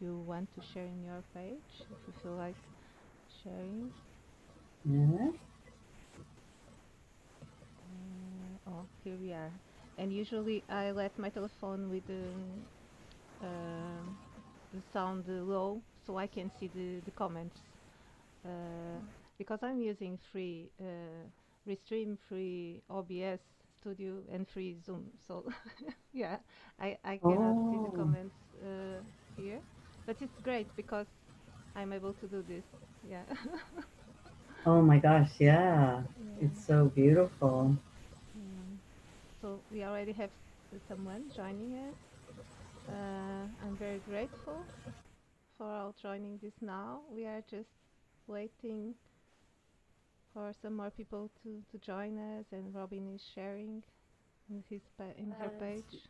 you want to share in your page, if you feel like sharing. Yeah. Oh, here we are. And usually I let my telephone with um the sound low so I can see the comments. Uh, because I'm using free Restream, free OBS Studio, and free Zoom. So yeah, I cannot see the Oh, comments here, but it's great because I'm able to do this. Yeah. oh my gosh, yeah. Yeah. It's so beautiful. Yeah. So we already have someone joining us. I'm very grateful for all joining this now. We are just waiting for some more people to join us, and Robin is sharing in in her page.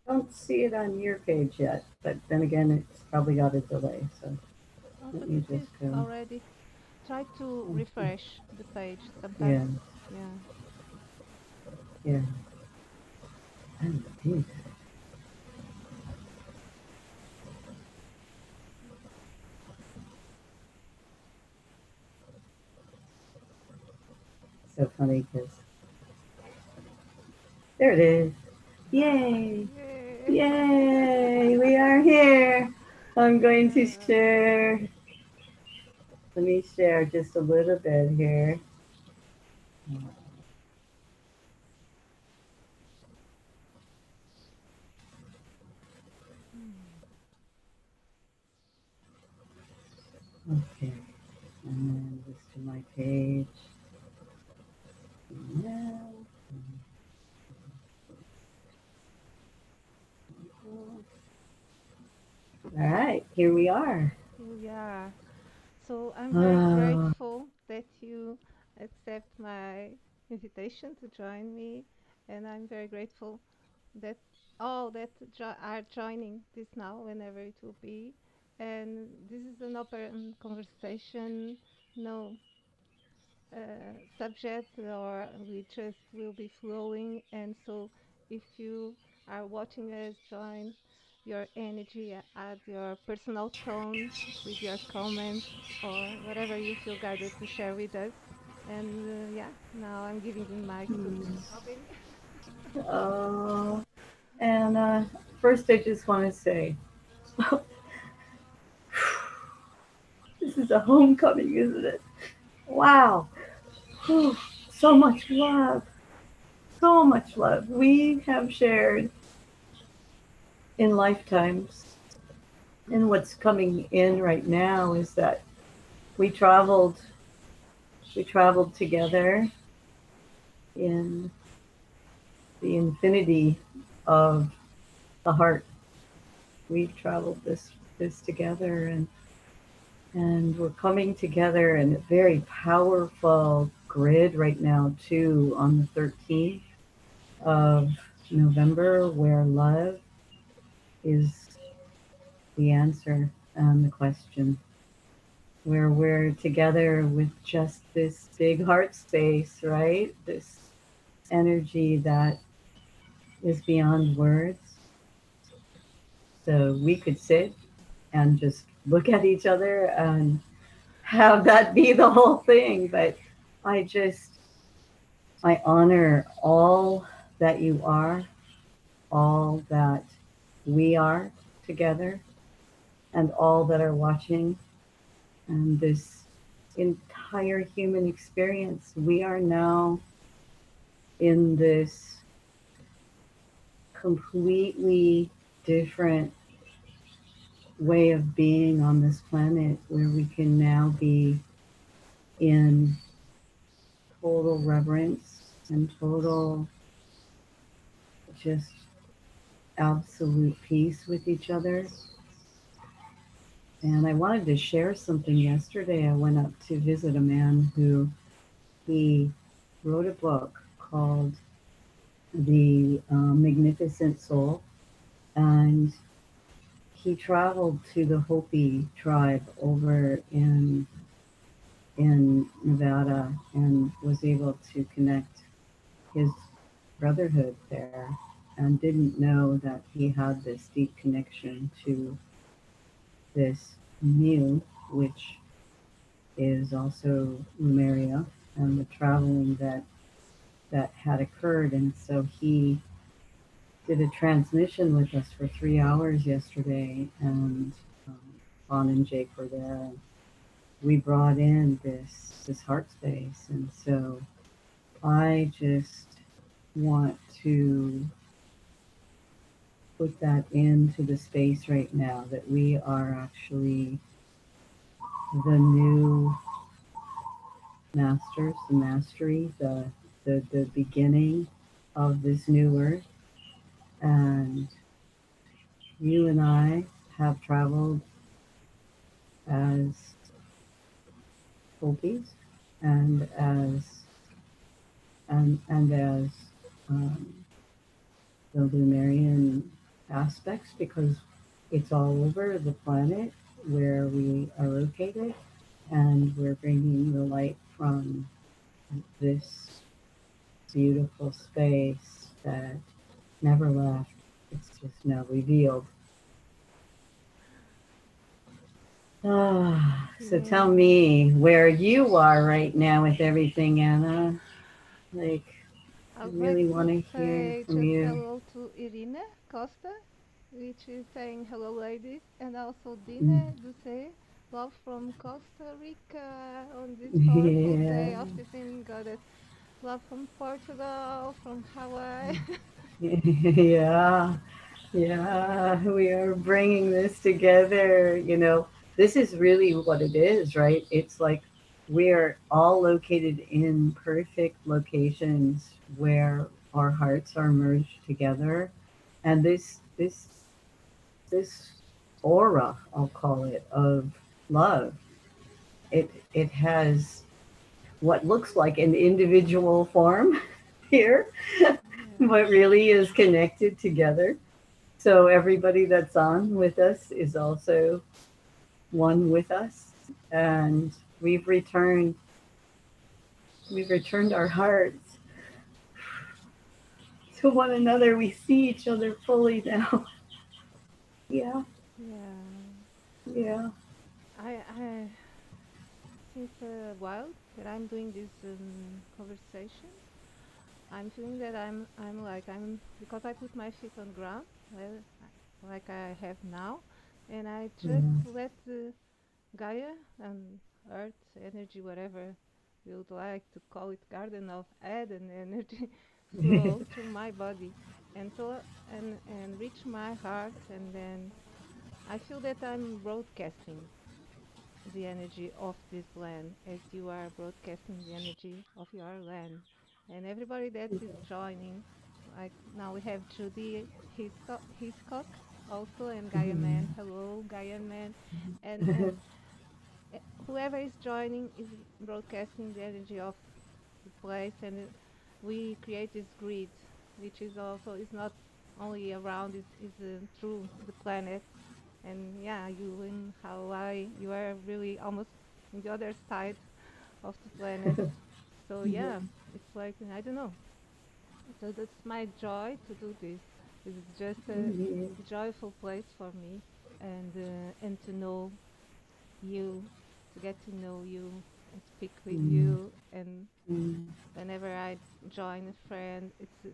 Don't see it on your page yet, but then again, it's probably got a delay. So Oh, let but me it just is go. already. Try to Okay. refresh the page. Sometimes, Yeah, yeah. yeah. I do that. So funny because there it is. Yay! Yay! Yay! We are here. I'm going to Yeah. share. Let me share just a little bit here. Hmm. Okay, and then just to my page. Now. All right, here we are. Here we are. So I'm very Oh, grateful that you accept my invitation to join me, and I'm very grateful that all that are joining this now, whenever it will be. And this is an open conversation, no subject, or we just will be flowing. And so, if you are watching us, join your energy, add your personal tone with your comments or whatever you feel guided to share with us. And yeah, now I'm giving the mic to Robin. oh. And first, I just want to say, this is a homecoming, isn't it? Wow. Whew. So much love. So much love. We have shared in lifetimes. And what's coming in right now is that we traveled we traveled together in the infinity of the heart. We've traveled this together, and we're coming together in a very powerful grid right now too on the 13th of November, where love is the answer and the question, where we're together with just this big heart space, right? This energy that is beyond words. So we could sit and just look at each other and have that be the whole thing. But I just, I honor all that you are, all that we are together, and all that are watching, and this entire human experience. We are now in this completely different way of being on this planet where we can now be in total reverence and total just absolute peace with each other. And I wanted to share something yesterday. I went up to visit a man who he wrote a book called The Magnificent Soul, and he traveled to the Hopi tribe over in Nevada and was able to connect his brotherhood there, and didn't know that he had this deep connection to this Mu, which is also Lumeria, and the traveling that had occurred. And so he did a transmission with us for 3 hours yesterday, and um, Bon and Jake were there, and we brought in this heart space. And so I just want to put that into the space right now that we are actually the new masters, the mastery, the beginning of this new earth. And you and I have traveled as Hopis and as um, the Lumerian aspects, because it's all over the planet where we are located, and we're bringing the light from this beautiful space that never left. It's just now revealed. Ah, so tell Yeah. me where you are right now with everything, Anna. Like, I I would like really to want to hear say from just you. hello to Irina Costa, which is saying hello, ladies, and also Mm. Dina Duce, love from Costa Rica on this powerful Yeah. day of the Feminine Goddess. Love from Portugal, from Hawaii. Yeah. Yeah, we are bringing this together. This is really what it is, right? It's like we're all located in perfect locations where our hearts are merged together, and this aura, I'll call it, of love. It has what looks like an individual form here, Yeah. but really is connected together. So everybody that's on with us is also one with us, and we've returned we've returned our hearts to one another. We see each other fully now. Yeah, Yeah. yeah. I since a while that I'm doing this conversation, I'm feeling that I'm because I put my feet on ground, like I have now, and I just Yes. let the Gaia and Earth energy, whatever you would like to call it, Garden of Eden energy, flow through my body, and so and reach my heart, and then I feel that I'm broadcasting the energy of this land as you are broadcasting the energy of your land. And everybody that is joining, like now we have Judy Hiscock also, and Gaia Man. Hello, Gaia Man. And whoever is joining is broadcasting the energy of the place, and we create this grid, which is also is not only around, is through the planet. And yeah, you in Hawaii, you are really almost in the other side of the planet. So yeah, it's like I don't know. So that's my joy to do this. It's just a joyful place for me, and to know you, to get to know you and speak with you. And whenever I join a friend, it's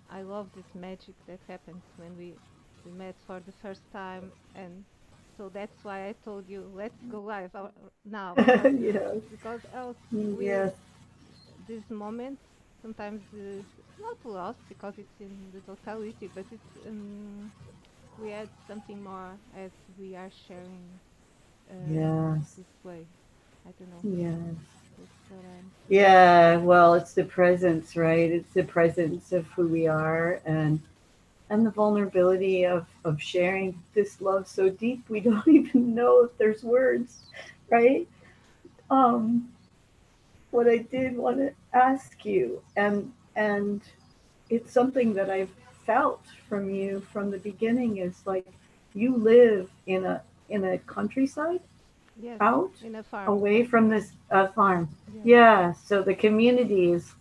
I love this magic that happens when we met for the first time. And so that's why I told you let's go live now, Yes, because else we yes, these moments sometimes is not lost because it's in the totality, but it's we add something more as we are sharing yes, this way. I don't know. yes. That's what I'm feeling. Yeah, well, it's the presence, right? It's the presence of who we are, and the vulnerability of sharing this love so deep we don't even know if there's words, right? Um, what I did want to ask you, and it's something that I've felt from you from the beginning, is like you live in a countryside Yes, out in a farm. away from this farm. Yes. Yeah, so the community is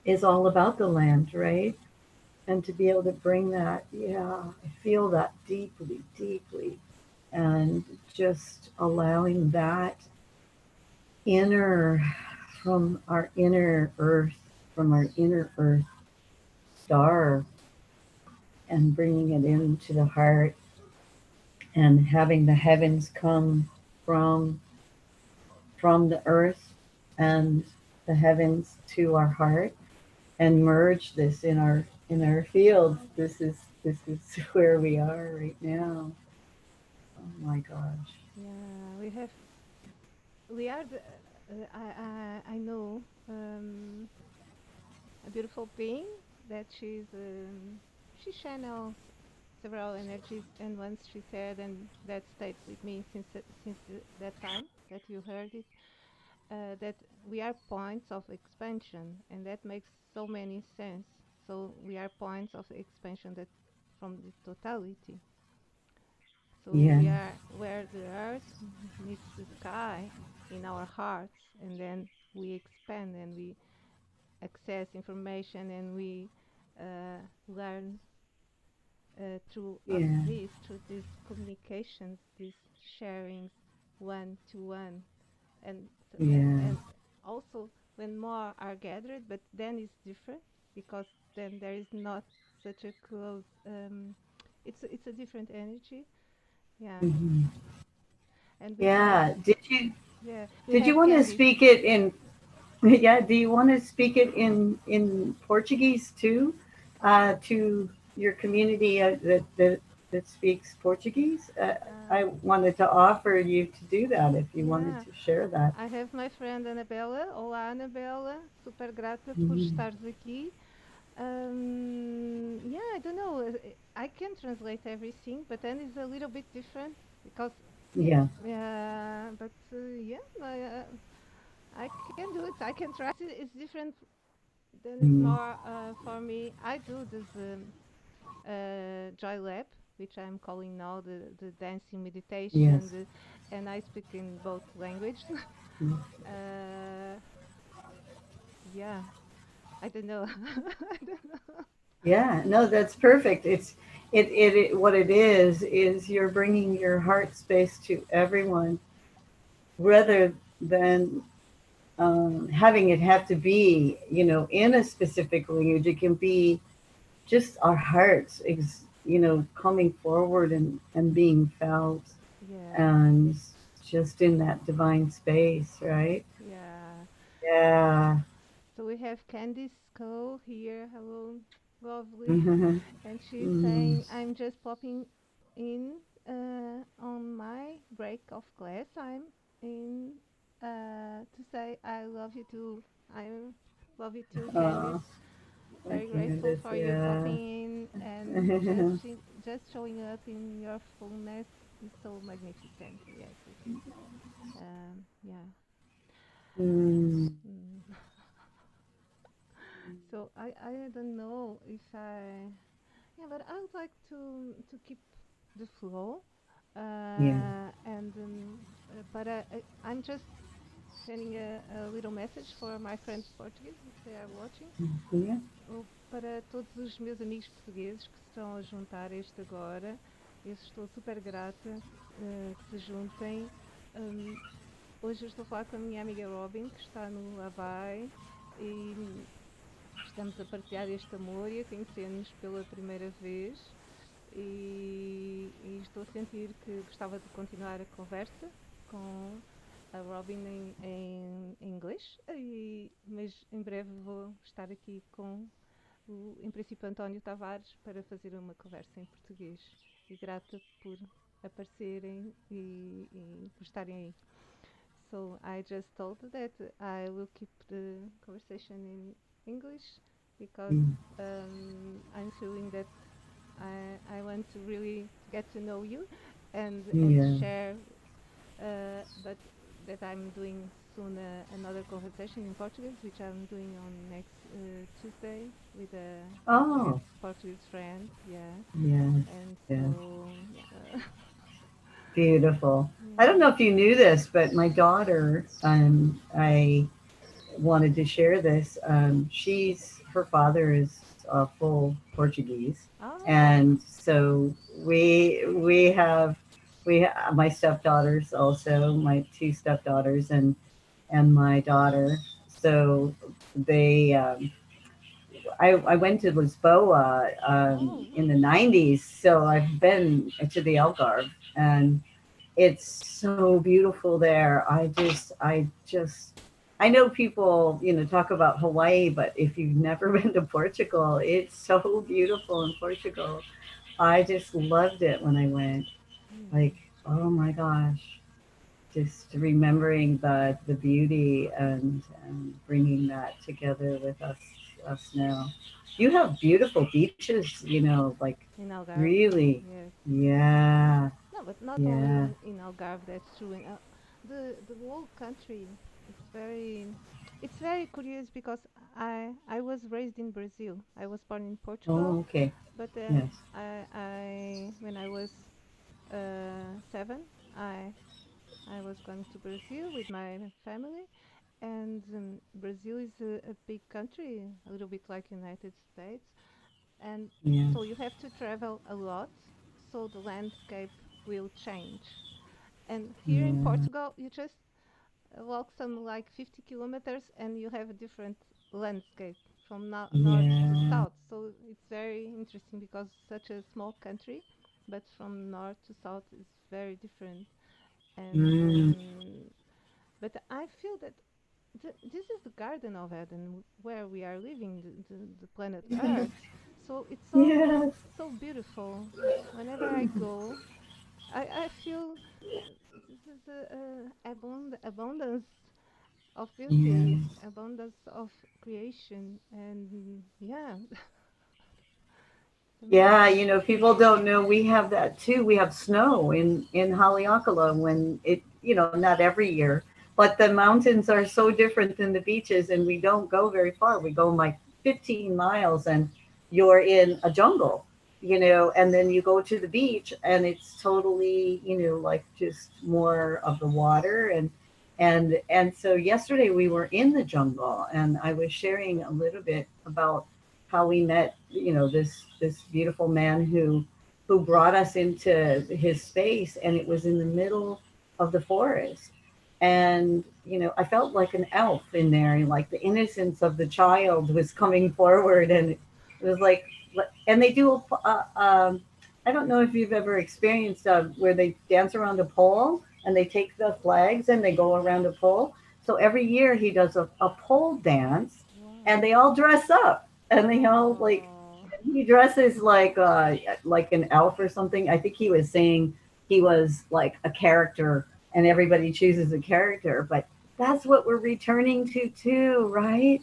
is all about the land, right? and to be able to bring that, yeah, I feel that deeply, deeply, and just allowing that inner, from our inner earth, from our inner earth star, and bringing it into the heart, and having the heavens come from from the earth and the heavens to our heart, and merge this in our fields. This is where we are right now. Oh my gosh. Yeah, we are the, I know a beautiful being that she channels several energies, and once she said, and that stayed with me since that time that you heard it, that we are points of expansion, and that makes so many sense. So we are points of expansion that from the totality. So Yeah, we are where the earth meets the sky in our hearts, and then we expand and we access information, and we learn through yeah, through these communications, these sharings, one to one, and yeah, and also when more are gathered, but then it's different because then there is not such a close. It's a different energy. Yeah, hmm, and we have yeah. yeah we Did you have want to candies. speak it in? Yeah. Do you want to speak it in Portuguese too, to your community that speaks Portuguese? I Um, wanted to offer you to do that if you wanted yeah, to share that. I have my friend Anabela. Olá, Anabela. Super grata por Mhm. estares aqui. Yeah, I don't know. I can translate everything, but then it's a little bit different because, Yeah. but yeah, I can do it. I can try. It's different. Then it's Mm. more for me. I do this Joy Lab, which I'm calling now the dancing Yes. meditation, and I speak in both languages. Mm. uh, yeah, I don't know. I don't know. Yeah, no, that's perfect. It what it is you're bringing your heart space to everyone rather than having it have to be, in a specific language. It can be just our hearts, coming forward and being felt, Yeah, and just in that divine space, right? yeah. Yeah. So we have Candice Cole here. Hello, lovely. Mm-hmm. And she's Mm. saying, I'm just popping in on my break of class. I'm in to say I love you too. I love you too, Candice. Oh, Very grateful Candace, for you yeah. popping in and just showing up in your fullness is so magnificent. Yes, it is. Yeah. Mm. Mm. So I don't know if I yeah, but I would like to keep the flow, Yeah. and but I'm just sending a little message for my friends Portuguese if they are watching. Yeah. Para todos os meus amigos portugueses que se estão a juntar a este agora, eu estou super grata que se juntem. Um, Hoje eu estou a falar com a minha amiga Robin, que está no Havaí, e estamos a partilhar este amor e a conhecer-nos pela primeira vez. E estou a sentir que gostava de continuar a conversa com a Robin em inglês, mas em breve vou estar aqui com em princípio, António Tavares para fazer uma conversa em português. E grata por aparecerem e por estarem aí. So I just told that I will keep the conversation in English because Mm. I'm feeling that I want to really get to know you and Yeah. share, but that I'm doing soon another conversation in Portuguese, which I'm doing on next Tuesday with a Oh, Portuguese friend. Yeah, yes, and yes. so yeah, Beautiful. I don't yeah. know if you knew this, but my daughter, I wanted to share this. Her father is full Portuguese, Oh, and so we have my stepdaughters also, my two stepdaughters and my daughter. So they I went to Lisboa oh, in the 90s, so I've been to the Algarve, and it's so beautiful there. I know people, talk about Hawaii, but if you've never been to Portugal, it's so beautiful in Portugal. I just loved it when I went. Like, yeah. oh my gosh, just remembering the beauty and bringing that together with us now. You have beautiful beaches, like In Algarve, really, yes. yeah, No, but not only yeah. in Algarve. That's true. In the whole country, it's very curious because I was raised in Brazil. I was born in Oh, Portugal, okay. but then Yes. I when I was 7, I was going to Brazil with my family, and Brazil is a big country, a little bit like United States, and Yeah. so you have to travel a lot, so the landscape will change. And here in Yeah. Portugal, you just walk some like 50 kilometers and you have a different landscape from north to Yeah. south. So it's very interesting because such a small country, but from north to south is very different. And Mm. but I feel that this is the Garden of Eden where we are living, the planet Earth. So it's Yes. so beautiful. Whenever I go, I feel this is abundance of beauty, Yes. abundance of creation, and yeah, it's Yeah, amazing. people don't know we have that too. We have snow in Haleakala when not every year, but the mountains are so different than the beaches, and we don't go very far. We go like 15 miles, and you're in a jungle, and then you go to the beach, and it's totally, like just more of the water and so yesterday we were in the jungle, and I was sharing a little bit about how we met, this beautiful man who brought us into his space, and it was in the middle of the forest. And I felt like an elf in there, and like the innocence of the child was coming forward, and it was like, and they do I don't know if you've ever experienced where they dance around a pole and they take the flags and they go around a pole. So every year he does a pole dance, and Wow. they all dress up, and they all like, Oh, he dresses like an elf or something. I think he was saying he was like a character, and everybody chooses a character, but that's what we're returning to too, right?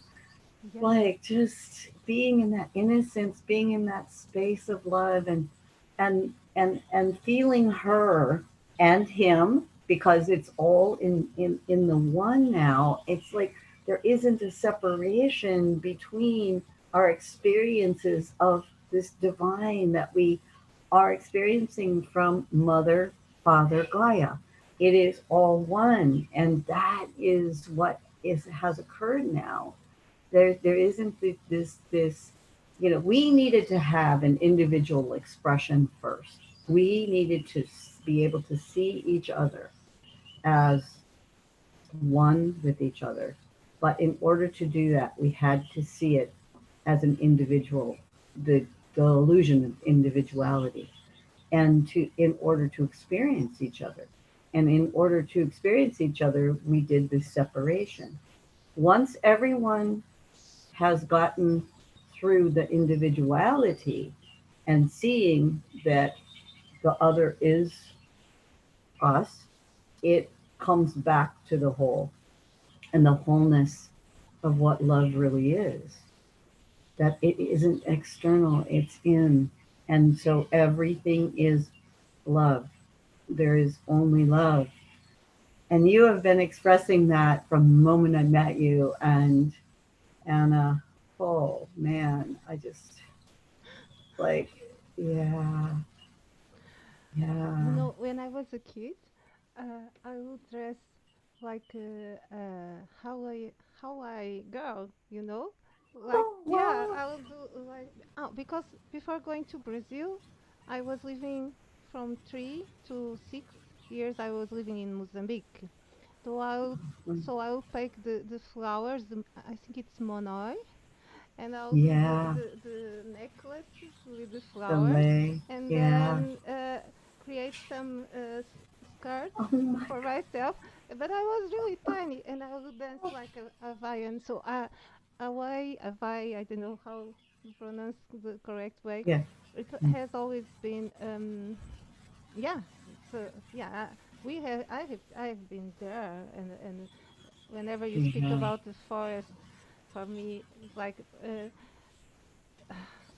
yes. Like just being in that innocence, being in that space of love, and feeling her and him, because it's all in the one now. It's like there isn't a separation between our experiences of this divine that we are experiencing from Mother, Father, Gaia. It is all one, and that is what is has occurred now. There isn't this, we needed to have an individual expression first. We needed to be able to see each other as one with each other. But in order to do that, we had to see it as an individual, the the illusion of individuality, and to in order to experience each other. And in order to experience each other, we did this separation. Once everyone has gotten through the individuality and seeing that the other is us, it comes back to the whole and the wholeness of what love really is. That it isn't external, it's in. And so everything is love. There is only love. And you have been expressing that from the moment I met you. And Anna, oh man, I just like, yeah, You yeah, know, when I was a kid, I would dress like Hawaii girl. You know, like Oh, yeah, wow. I will do like because before going to Brazil, I was living from 3 to 6 years. I was living in Mozambique. So I'll pick the flowers. I think it's monoi, and I'll do Yeah, the necklaces with the the flowers, lay. and Yeah. then create some skirts Oh my for myself. But I was really tiny, and I would dance like a Hawaiian. So Hawaii, Hawaii, I don't know how to pronounce the correct way. God. It Yeah. has always been, yeah. So yeah, I've been there, and whenever you speak Yeah. about the forest, for me, it's like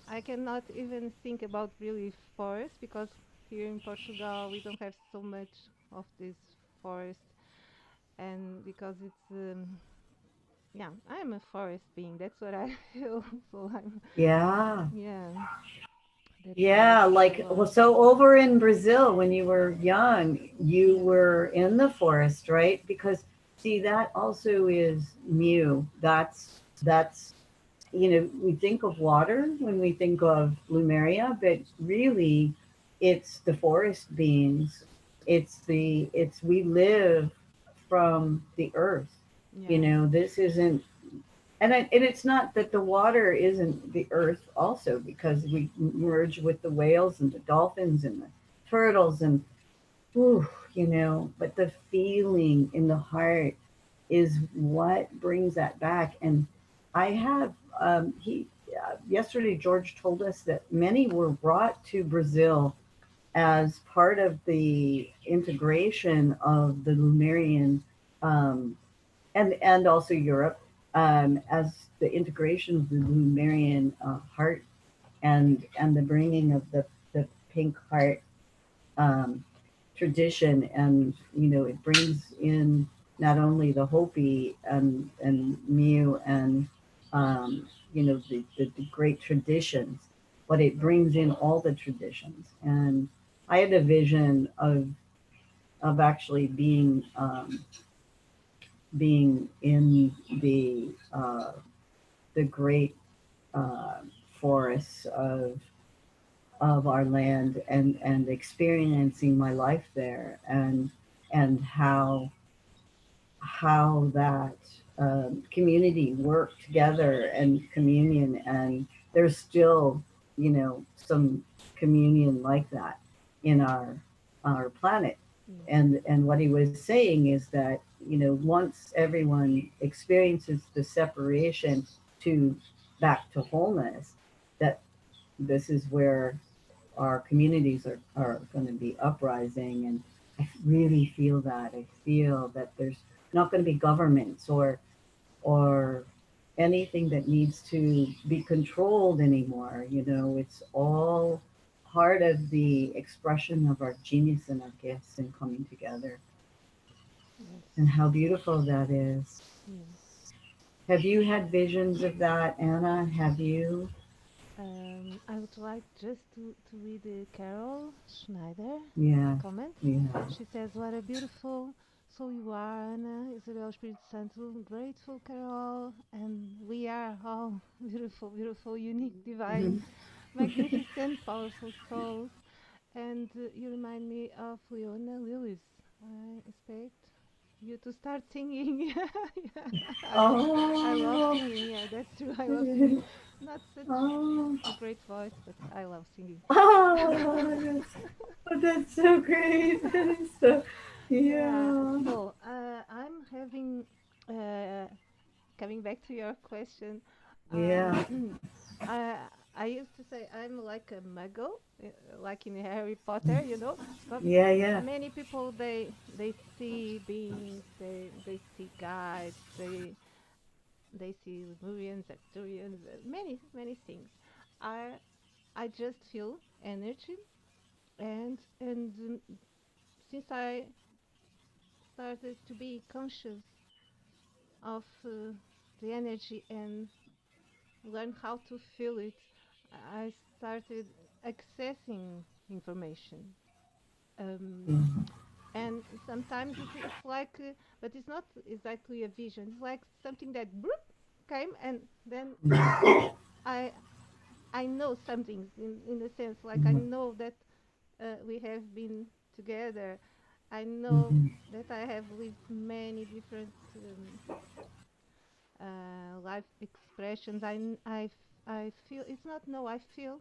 I cannot even think about really forest because here in Portugal we don't have so much of this forest, and because it's yeah, I'm a forest being. That's what I feel. So I'm Yeah. yeah, that's why I Yeah, feel like, well, so over in Brazil when you were young, you yeah, were in the forest, right? Because see, that also is mu. That's we think of water when we think of Lumeria, but really it's the forest beings. It's we live from the earth. yeah, This isn't and it's not that the water isn't the earth also because we merge with the whales and the dolphins and the turtles and whew, but the feeling in the heart is what brings that back. And I have he yesterday George told us that many were brought to Brazil as part of the integration of the Lumerian um, and also Europe as the integration of the Lumerian heart and the bringing of the pink heart um, tradition, and it brings in not only the Hopi and Mu and the great traditions, but it brings in all the traditions. And I had a vision of actually being in the great uh, forests of our land and experiencing my life there and how that community work together and communion, and there's still some communion like that in our planet. yes, And what he was saying is that once everyone experiences the separation to back to wholeness, that this is where our communities are going to be uprising. And I really feel that. I feel that there's not going to be governments or anything that needs to be controlled anymore. It's all part of the expression of our genius and our gifts and coming together. yes, And how beautiful that is. yes. Have you had visions of that, Anna? Have you? I would like just to read Carol Schneider Yeah, comment. yeah. She says, "What a beautiful soul you are, Ana, Isabel Espírito Santo. Grateful, Carol, and we are all beautiful, beautiful, unique, divine, magnificent, powerful souls. And you remind me of Leona Lewis. I expect you to start singing. Yeah, I love Oh, singing. Yeah, that's true. I love singing. Not such oh, a great voice, but I love singing. oh, that's so great. That is so, Yeah. yeah, So I'm having coming back to your question. yeah, I I used to say I'm like a muggle, like in Harry Potter, But yeah, yeah. many people they see beings, they see guides, they see Lemurians, Arcturians, many things. I I just feel energy, and since I started to be conscious of the energy and learn how to feel it, I started accessing information. Um, Mhm. and sometimes it's like, but it's not exactly a vision. It's like something that, bloop, came, and then I I know some things in the sense like I Mhm. know that we have been together. I know Mhm. that I have lived many different life expressions. I feel it's not know. I feel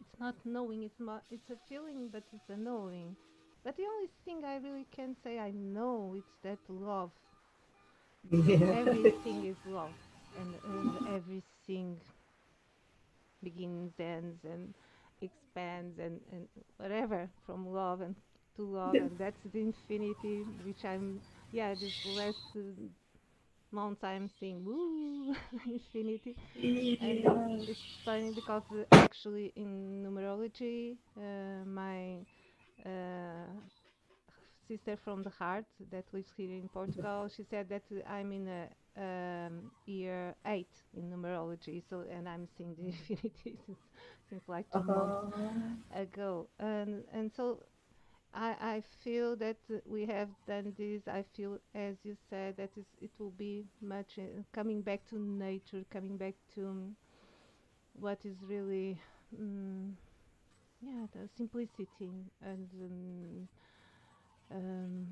it's not knowing. It's a feeling, but it's a knowing. But the only thing I really can say I know it's that love, because Yeah. everything is love, and everything begins, ends, and expands, and whatever from love and to love, and that's the infinity, which I'm, yeah, this last month I'm saying, woo, infinity. And Yeah. it's funny because actually in numerology, my uh, sister from the heart that lives here in Portugal, she said that I'm in a year 8 in numerology. So, and I'm seeing the infinity since like 2 months Oh, ago, and so I feel that we have done this. I feel, as you said, that it will be much coming back to nature, coming back to what is really, um, yeah, the simplicity and um,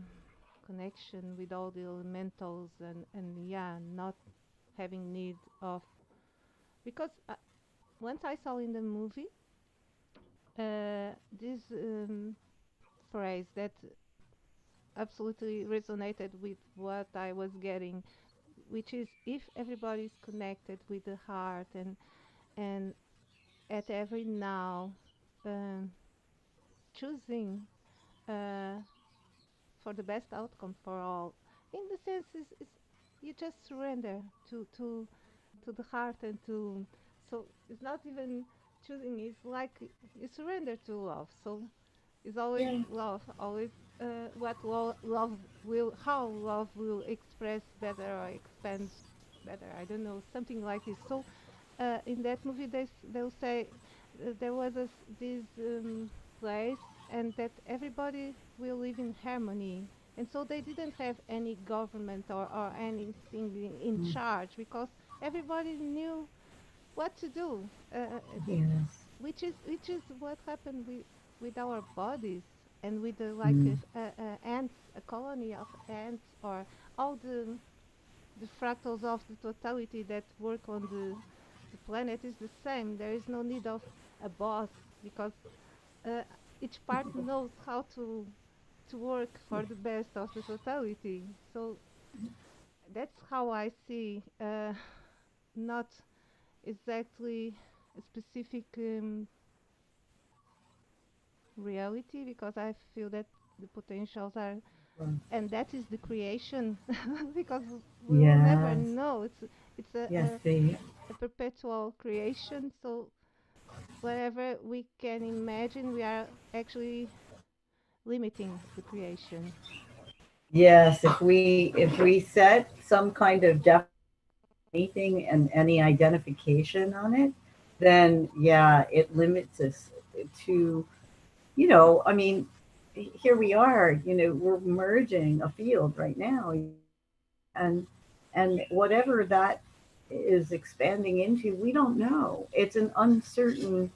connection with all the elementals, and yeah, not having need of, because once I saw in the movie this phrase that absolutely resonated with what I was getting, which is if everybody is connected with the heart, and at every now um, choosing uh, for the best outcome for all. In the sense is you just surrender to the heart and to, so it's not even choosing, it's like you surrender to love. So it's always yeah. love, always what love will, how love will express better or expand better. I don't know, something like this. So in that movie, they'll say there was this place, and that everybody will live in harmony. And so they didn't have any government or anything in Mm, charge, because everybody knew what to do. yes. Which is what happened with our bodies, and with the like Mm, if, ants, a colony of ants, or all the fractals of the totality that work on the planet is the same. There is no need of a boss, because uh, each part knows how to work for the best of the totality. So that's how I see, not exactly a specific reality, because I feel that the potentials are, well, and that is the creation, because we will never yes. know. It's Yes, they, a perpetual creation. So whatever we can imagine, we are actually limiting the creation. yes, if we set some kind of definition on anything and any identification on it, then yeah, it limits us to, I mean, here we are, we're merging a field right now, and whatever that is expanding into, we don't know. It's an uncertainty,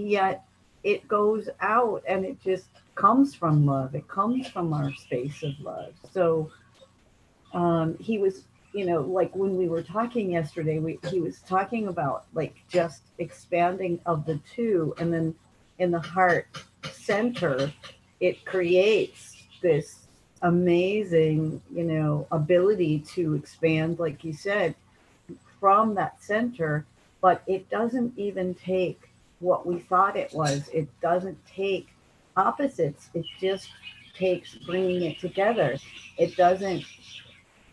yet it goes out and it just comes from love. It comes from our space of love. So he was, like when we were talking yesterday, he was talking about like just expanding of the two, and then in the heart center, it creates this amazing, ability to expand, like you said, from that center. But it doesn't even take what we thought it was. It doesn't take opposites. It just takes bringing it together. It doesn't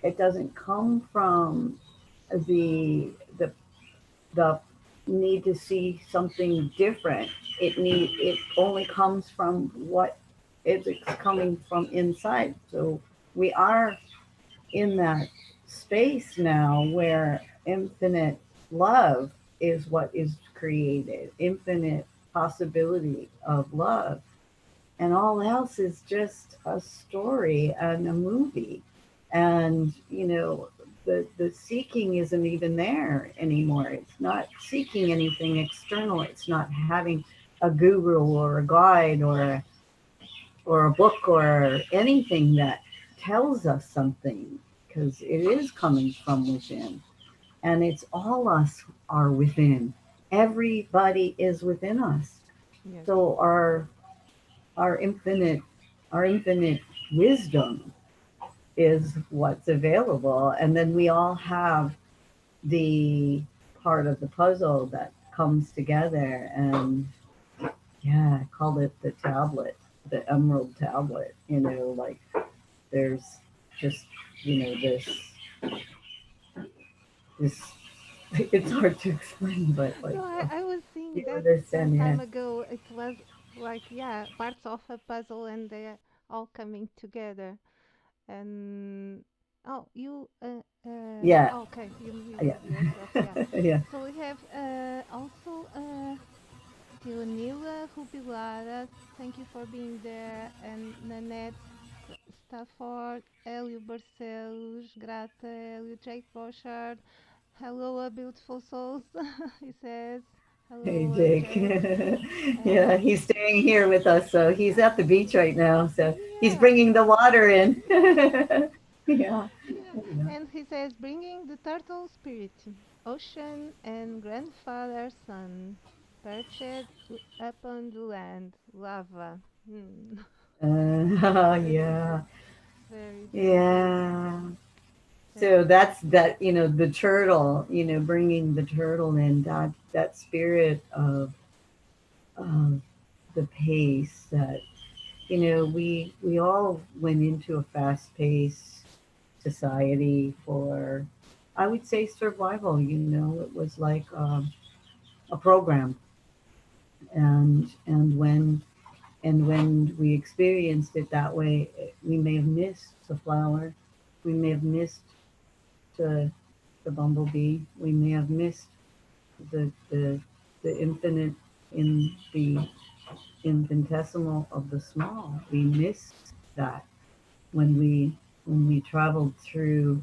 it doesn't come from the the the need to see something different. It only comes from what is coming from inside. So we are in that space now where infinite love is what is created, infinite possibility of love, and all else is just a story and a movie. And the seeking isn't even there anymore. It's not seeking anything external. It's not having a guru or a guide or a book or anything that tells us something, because it is coming from within, and it's all us are within. Everybody is within us. Yes. So our infinite our infinite wisdom is what's available, and then we all have the part of the puzzle that comes together. And yeah, I call it the tablet, the emerald tablet. Like there's just this it's hard to explain, but No, like I was seeing you that some understand. Yeah, time ago. It was like, yeah, parts of a puzzle and they're all coming together. And oh, yeah, okay, you yeah. moved yourself, yeah. Yeah. So we have also Teonila Rubilara, thank you for being there, and Nanette Stafford, Hélio Barcelos, Grata, Hélio Jake Borchard. Hello, beautiful souls, he says. Hey, Hello, Jake. Jake. Yeah, And he's staying here with us, so he's at the beach right now. So he's yeah, bringing the water in. Yeah, yeah, yeah. and he says, bringing the turtle spirit, ocean and grandfather sun, perched upon the land, lava. Hmm. Very, Yeah, very, very beautiful. yeah. So Very. that's that. The turtle. Bringing the turtle in. That spirit of the pace that we all went into a fast-paced society for, I would say, survival. It was like a program, and when we experienced it that way, we may have missed the flower, we may have missed the the bumblebee, we may have missed the infinite in the infinitesimal of the small. We miss that when we traveled through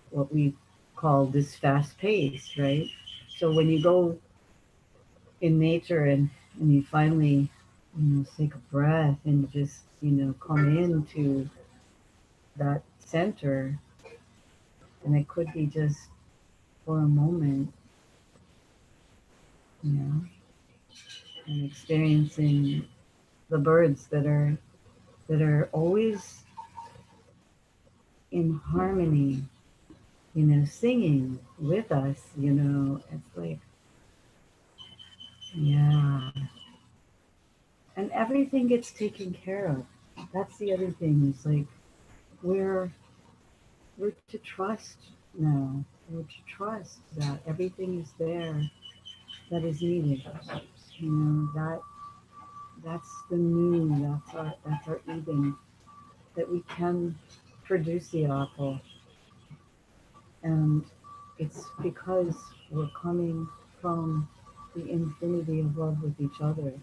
what we call this fast pace, right? So when you go in nature, and you finally take a breath and just come into that center, and it could be just for a moment, you know and experiencing the birds that are always in harmony, singing with us. It's like, yeah, and everything gets taken care of. That's the other thing. Is like we're we're to trust now. We're to trust that everything is there that is needed. That's the moon. That's our Eden. That we can produce the apple, and it's because we're coming from the infinity of love with each other,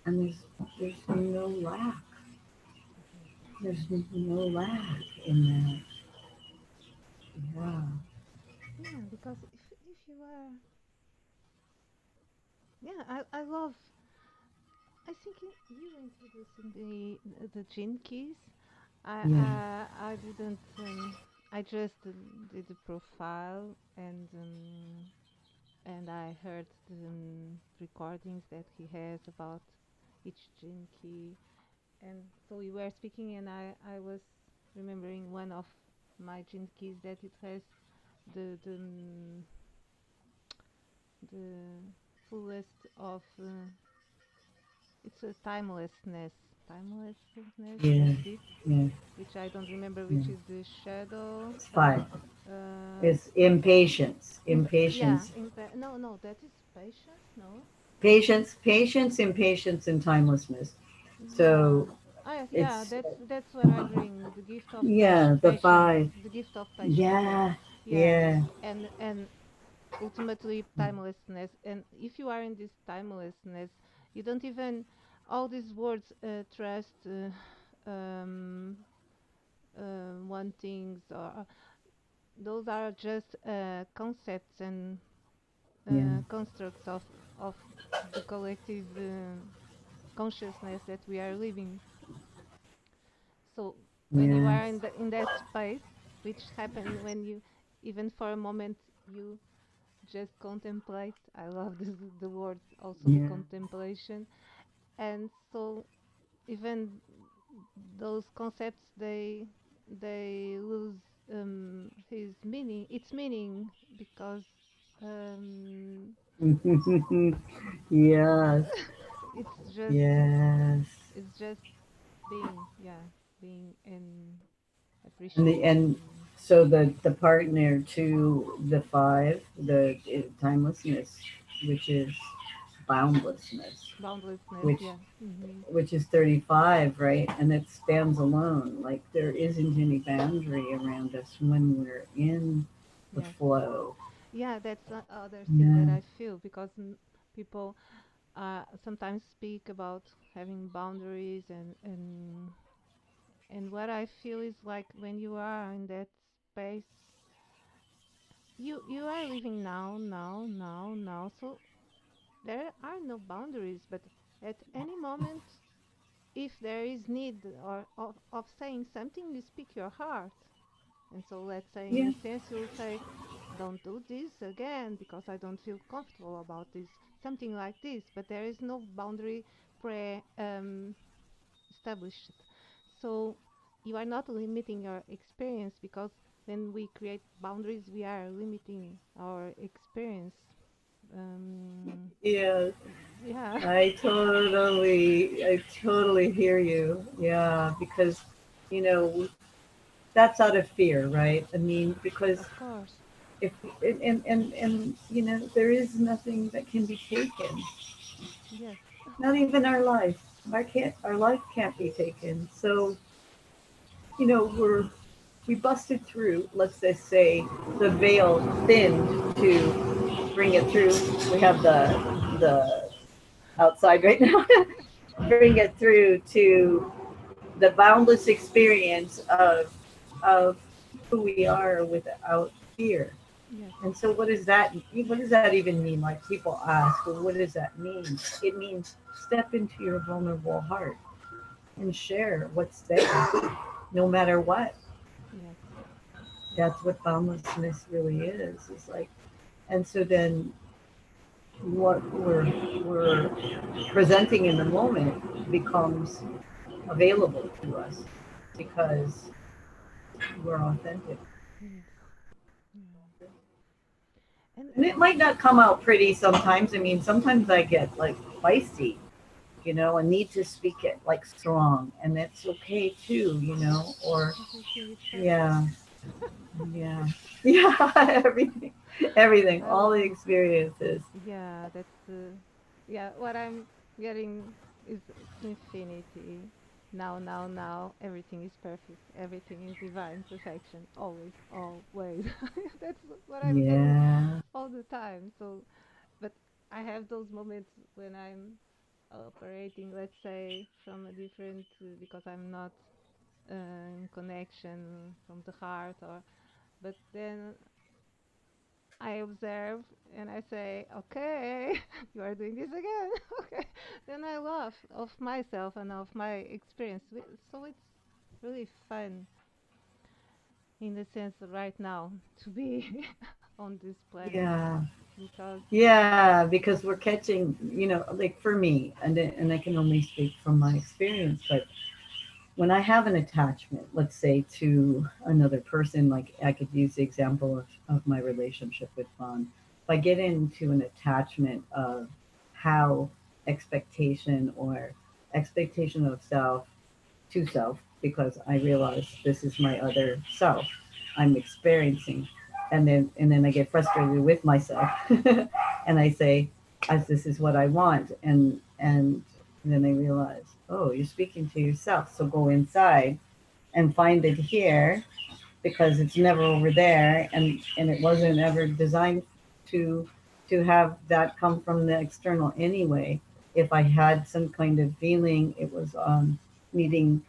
and there's no lack. There's no lack in that. Yeah. Yeah, because if you are, yeah, I love. I think you introducing the gene keys. Yeah. I didn't. I just did the profile and I heard the recordings that he has about each gene key. And so we were speaking, and I was remembering one of my gene keys that it has the fullest of it's a timelessness. Yeah. That's it. Yeah. Which I don't remember, Yeah. which is the shadow. It's five. Uh, It's impatience. yeah, Impatience. no, no, that is patience. No, Patience, impatience, and timelessness. yeah. So Yeah, it's that's what I bring. The gift of yeah, the patience. five. The gift of patience. Yeah. Yeah, Yeah. and ultimately timelessness. And if you are in this timelessness, you don't even all these words trust. Um, wantings, or those are just concepts and Yeah. constructs of the collective consciousness that we are living. So when you Yes. are in that space, which happen when you, even for a moment, you just contemplate. I love this, the word also, Yeah. contemplation. And so even those concepts, they lose his meaning, its meaning, because um, Yes. it's just Yes. it's just being, yeah, being and And appreciating. so the partner to the five, the timelessness, which is boundlessness, Boundlessness, which yeah. which is 35, right? And it stands alone. Like there isn't any boundary around us when we're in the Yes. flow. Yeah, that's the other thing that Yeah. I feel, because people sometimes speak about having boundaries, and what I feel is like when you are in that space, you are living now, now, now, now. So there are no boundaries, but at any moment, if there is need or of saying something, you speak your heart. And so let's say in Yeah. a sense you'll say, don't do this again because I don't feel comfortable about this, something like this, but there is no boundary pre established. So you are not limiting your experience, because when we create boundaries, we are limiting our experience. Um, Yeah. yeah, I totally hear you. Yeah, because, you know, that's out of fear, right? I mean, because of course. if there is nothing that can be taken, Yes, not even our life. Our life can't be taken. So, we busted through, let's just say, the veil thinned to bring it through. We have the outside right now. Bring it through to the boundless experience of who we are without fear. yes, And so what does that even mean? Like people ask, well, what does that mean? It means step into your vulnerable heart and share what's there, no matter what. yes, yes, That's what boundlessness really is. It's like, and so then what we're presenting in the moment becomes available to us because we're authentic. yes. Yeah. And it might not come out pretty sometimes. I mean, sometimes I get like feisty, and need to speak it like strong, and that's okay too, or Everything is perfect. yeah, yeah, yeah, everything, I all the love. experiences. Yeah, that's yeah. What I'm getting is infinity. Now, now, now. Everything is perfect. Everything is divine perfection. Always, always. That's what I'm getting Yeah, all the time. So, but I have those moments when I'm operating, let's say, from a different, because I'm not in connection from the heart, or. But then I observe and I say, okay, you are doing this again. Okay. Then I laugh of myself and of my experience. So it's really fun in the sense right now to be on this planet, yeah, because, yeah, because we're catching, like for me, and I can only speak from my experience, but when I have an attachment, let's say to another person, like I could use the example of my relationship with Vaughn. If I get into an attachment of how expectation of self to self, because I realize this is my other self I'm experiencing, and then I get frustrated with myself, and I say, as this is what I want, and then I realize, oh, you're speaking to yourself. So go inside and find it here because it's never over there, and it wasn't ever designed to to have that come from the external anyway. If I had some kind of feeling, it was needing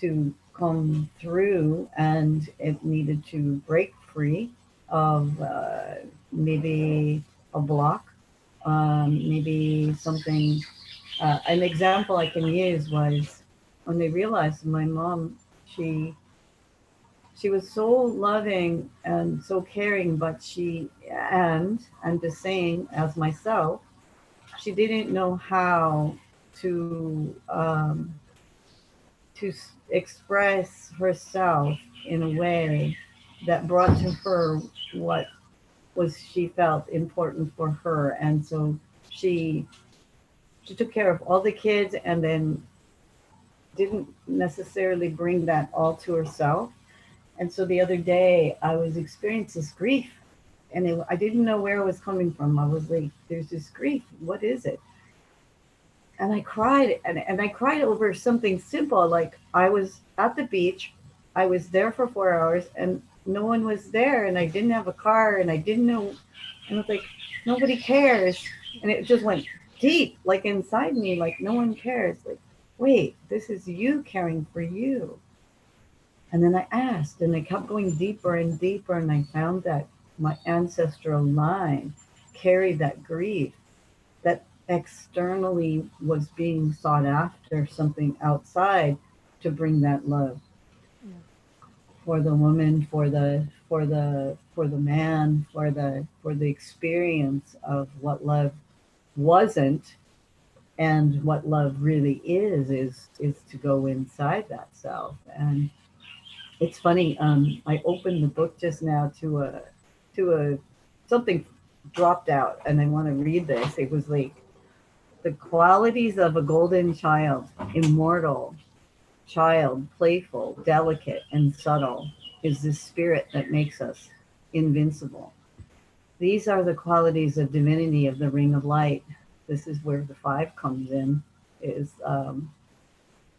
to come through, and it needed to break free of maybe a block, maybe something. An example I can use was when they realized my mom, she she was so loving and so caring, but and I'm just saying, as myself, she didn't know how to express herself in a way that brought to her what was she felt important for her, and so she she took care of all the kids, and then didn't necessarily bring that all to herself. And so the other day I was experiencing this grief, and I didn't know where it was coming from. I was like, there's this grief. What is it? And I cried, and I cried over something simple. Like, I was at the beach, I was there for 4 hours, and no one was there, and I didn't have a car, and I didn't know. And I was like, nobody cares. And it just went deep, like inside me, like no one cares. Like, wait, this is you caring for you. And then I asked, and I kept going deeper and deeper, and I found that my ancestral line carried that grief that externally was being sought after, something outside to bring that love Yes. for the woman, for the man, for the experience of what love wasn't, and what love really is to go inside that self. And it's funny. I opened the book just now to a something dropped out, and I want to read this. It was like, the qualities of a golden child: immortal, child, playful, delicate, and subtle, is the spirit that makes us invincible. These are the qualities of divinity of the ring of light. This is where the five comes in, is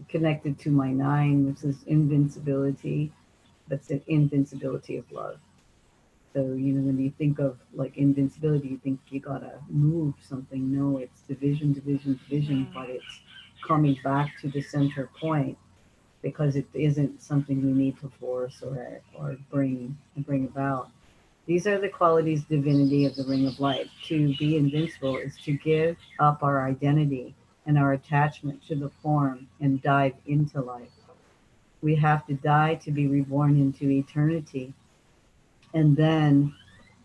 connected to my nine, which is invincibility. That's the invincibility of love. So, when you think of like invincibility, you think you gotta move something. No, it's division, division, division, Wow. but it's coming back to the center point, because it isn't something we need to force or bring about. These are the qualities divinity of the ring of light. To be invincible is to give up our identity and our attachment to the form and dive into life. We have to die to be reborn into eternity. And then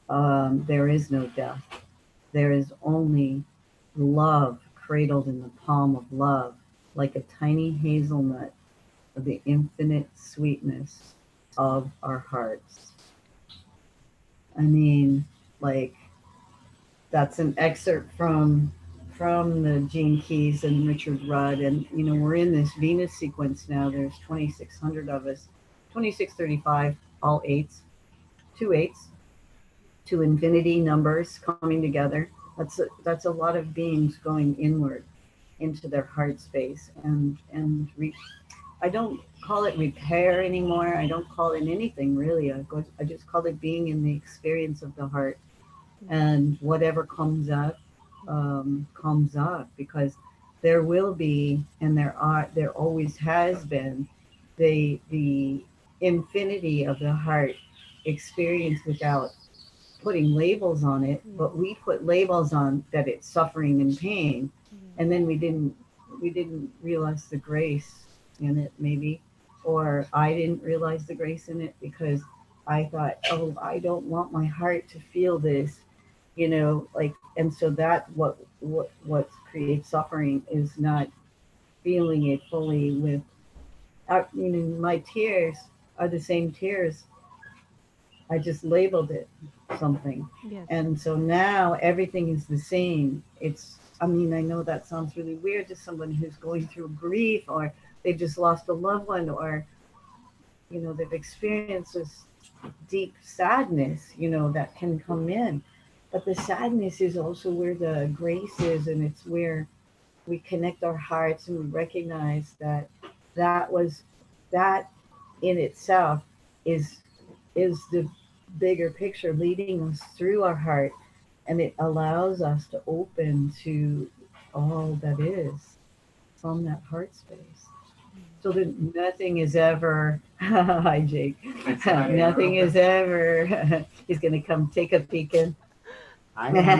there is no death. There is only love, cradled in the palm of love, like a tiny hazelnut of the infinite sweetness of our hearts. I mean, like, that's an excerpt from the Gene Keys and Richard Rudd, and we're in this Venus sequence now. There's 2,600 of us, 2635, all eights, two eights, two infinity numbers coming together. That's a lot of beings going inward into their heart space, I don't call it repair anymore. I don't call it anything really. I just call it being in the experience of the heart, Yes. and whatever comes up, because there will be, and there always has been, the infinity of the heart experience without putting labels on it. Yes. But we put labels on that it's suffering and pain, Yes. and then we didn't realize the grace in it, maybe, or I didn't realize the grace in it, because I thought, oh, I don't want my heart to feel this, like. And so that what creates suffering is not feeling it fully. With my tears are the same tears. I just labeled it something. Yes. And so now everything is the same. I mean, I know that sounds really weird to someone who's going through grief, or they've just lost a loved one, or, they've experienced this deep sadness, that can come in. But the sadness is also where the grace is, and it's where we connect our hearts, and we recognize that that in itself is the bigger picture leading us through our heart, and it allows us to open to all that is from that heart space. Mm. Children, nothing is ever, hi Jake, nothing is ever, he's going to come take a peek in. Oh, Jake, how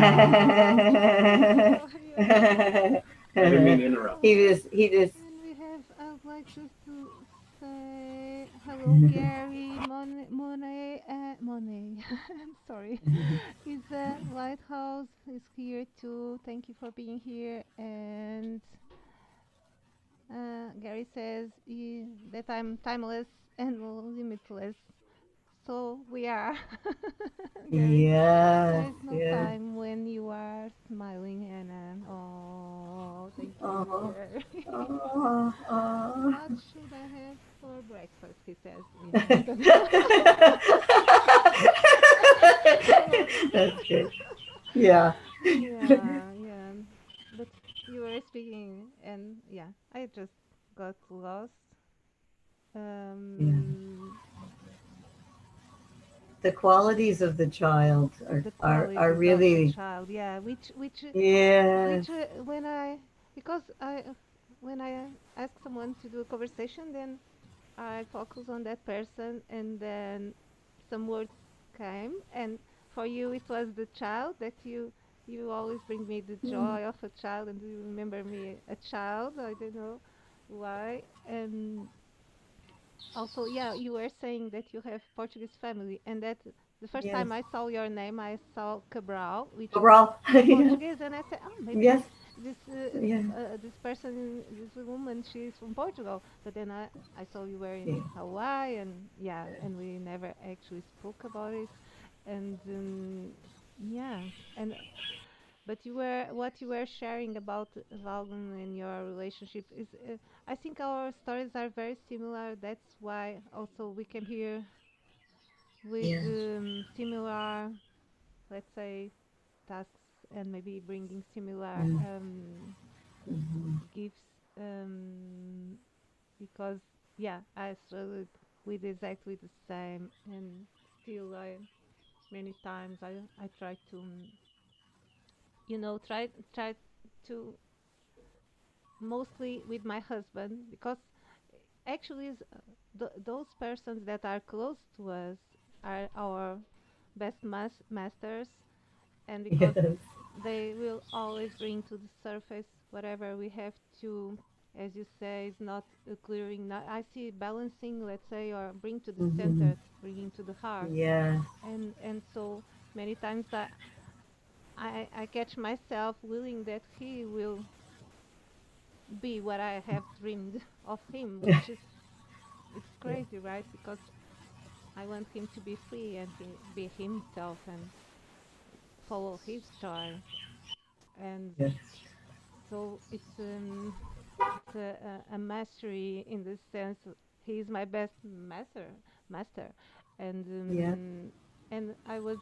are you? Oh, He just, and we have, I would like just to say hello, Gary, Monet, Monet. I'm sorry. Is Lighthouse is here too. Thank you for being here. And Gary says that I'm timeless and limitless. So we are, Gary. There yes, is no yes. time when you are smiling, and oh, thank you, Oh, Gary. oh, oh. What should I have for breakfast? He says. Yeah, I don't know. I love it. That's good. Yeah. Yeah, yeah. But you were speaking, and yeah, I just got lost. Yeah. Um, The qualities of the child the are qualities of the really, child. Yeah, which yes, when I because I when I ask someone to do a conversation, then I focus on that person, and then some words came, and for you it was the child that you always bring me the joy of a child, and you remember me a child. I don't know why. And also, yeah, you were saying that you have Portuguese family, and that the first yes. time I saw your name, I saw Cabral, which is Cabral. Yeah. Portuguese, and I said, oh, maybe Yes. Yeah. this person, this woman, she's from Portugal. But then I saw you were Yeah. in Hawaii, and yeah, and we never actually spoke about it, and yeah, and but you were what you were sharing about Valgun and your relationship is. I think our stories are very similar. That's why also we came here with Yeah. similar, let's say, tasks, and maybe bringing similar Yeah. Mhm. gifts, because yeah, I struggled with exactly the same, and still I many times I try to try to mostly with my husband, because actually those persons that are close to us are our best masters, and because Yes. they will always bring to the surface whatever we have to, as you say, is not clearing. Not, I see balancing, let's say, or bring to the Hmm. center, bringing to the heart, Yes. and so many times I catch myself willing that he will be what I have dreamed of him, which is it's Yes. crazy, right? Because I want him to be free and be himself and follow his joy. And Yes. so it's a mastery in the sense he is my best master, and Yeah. I was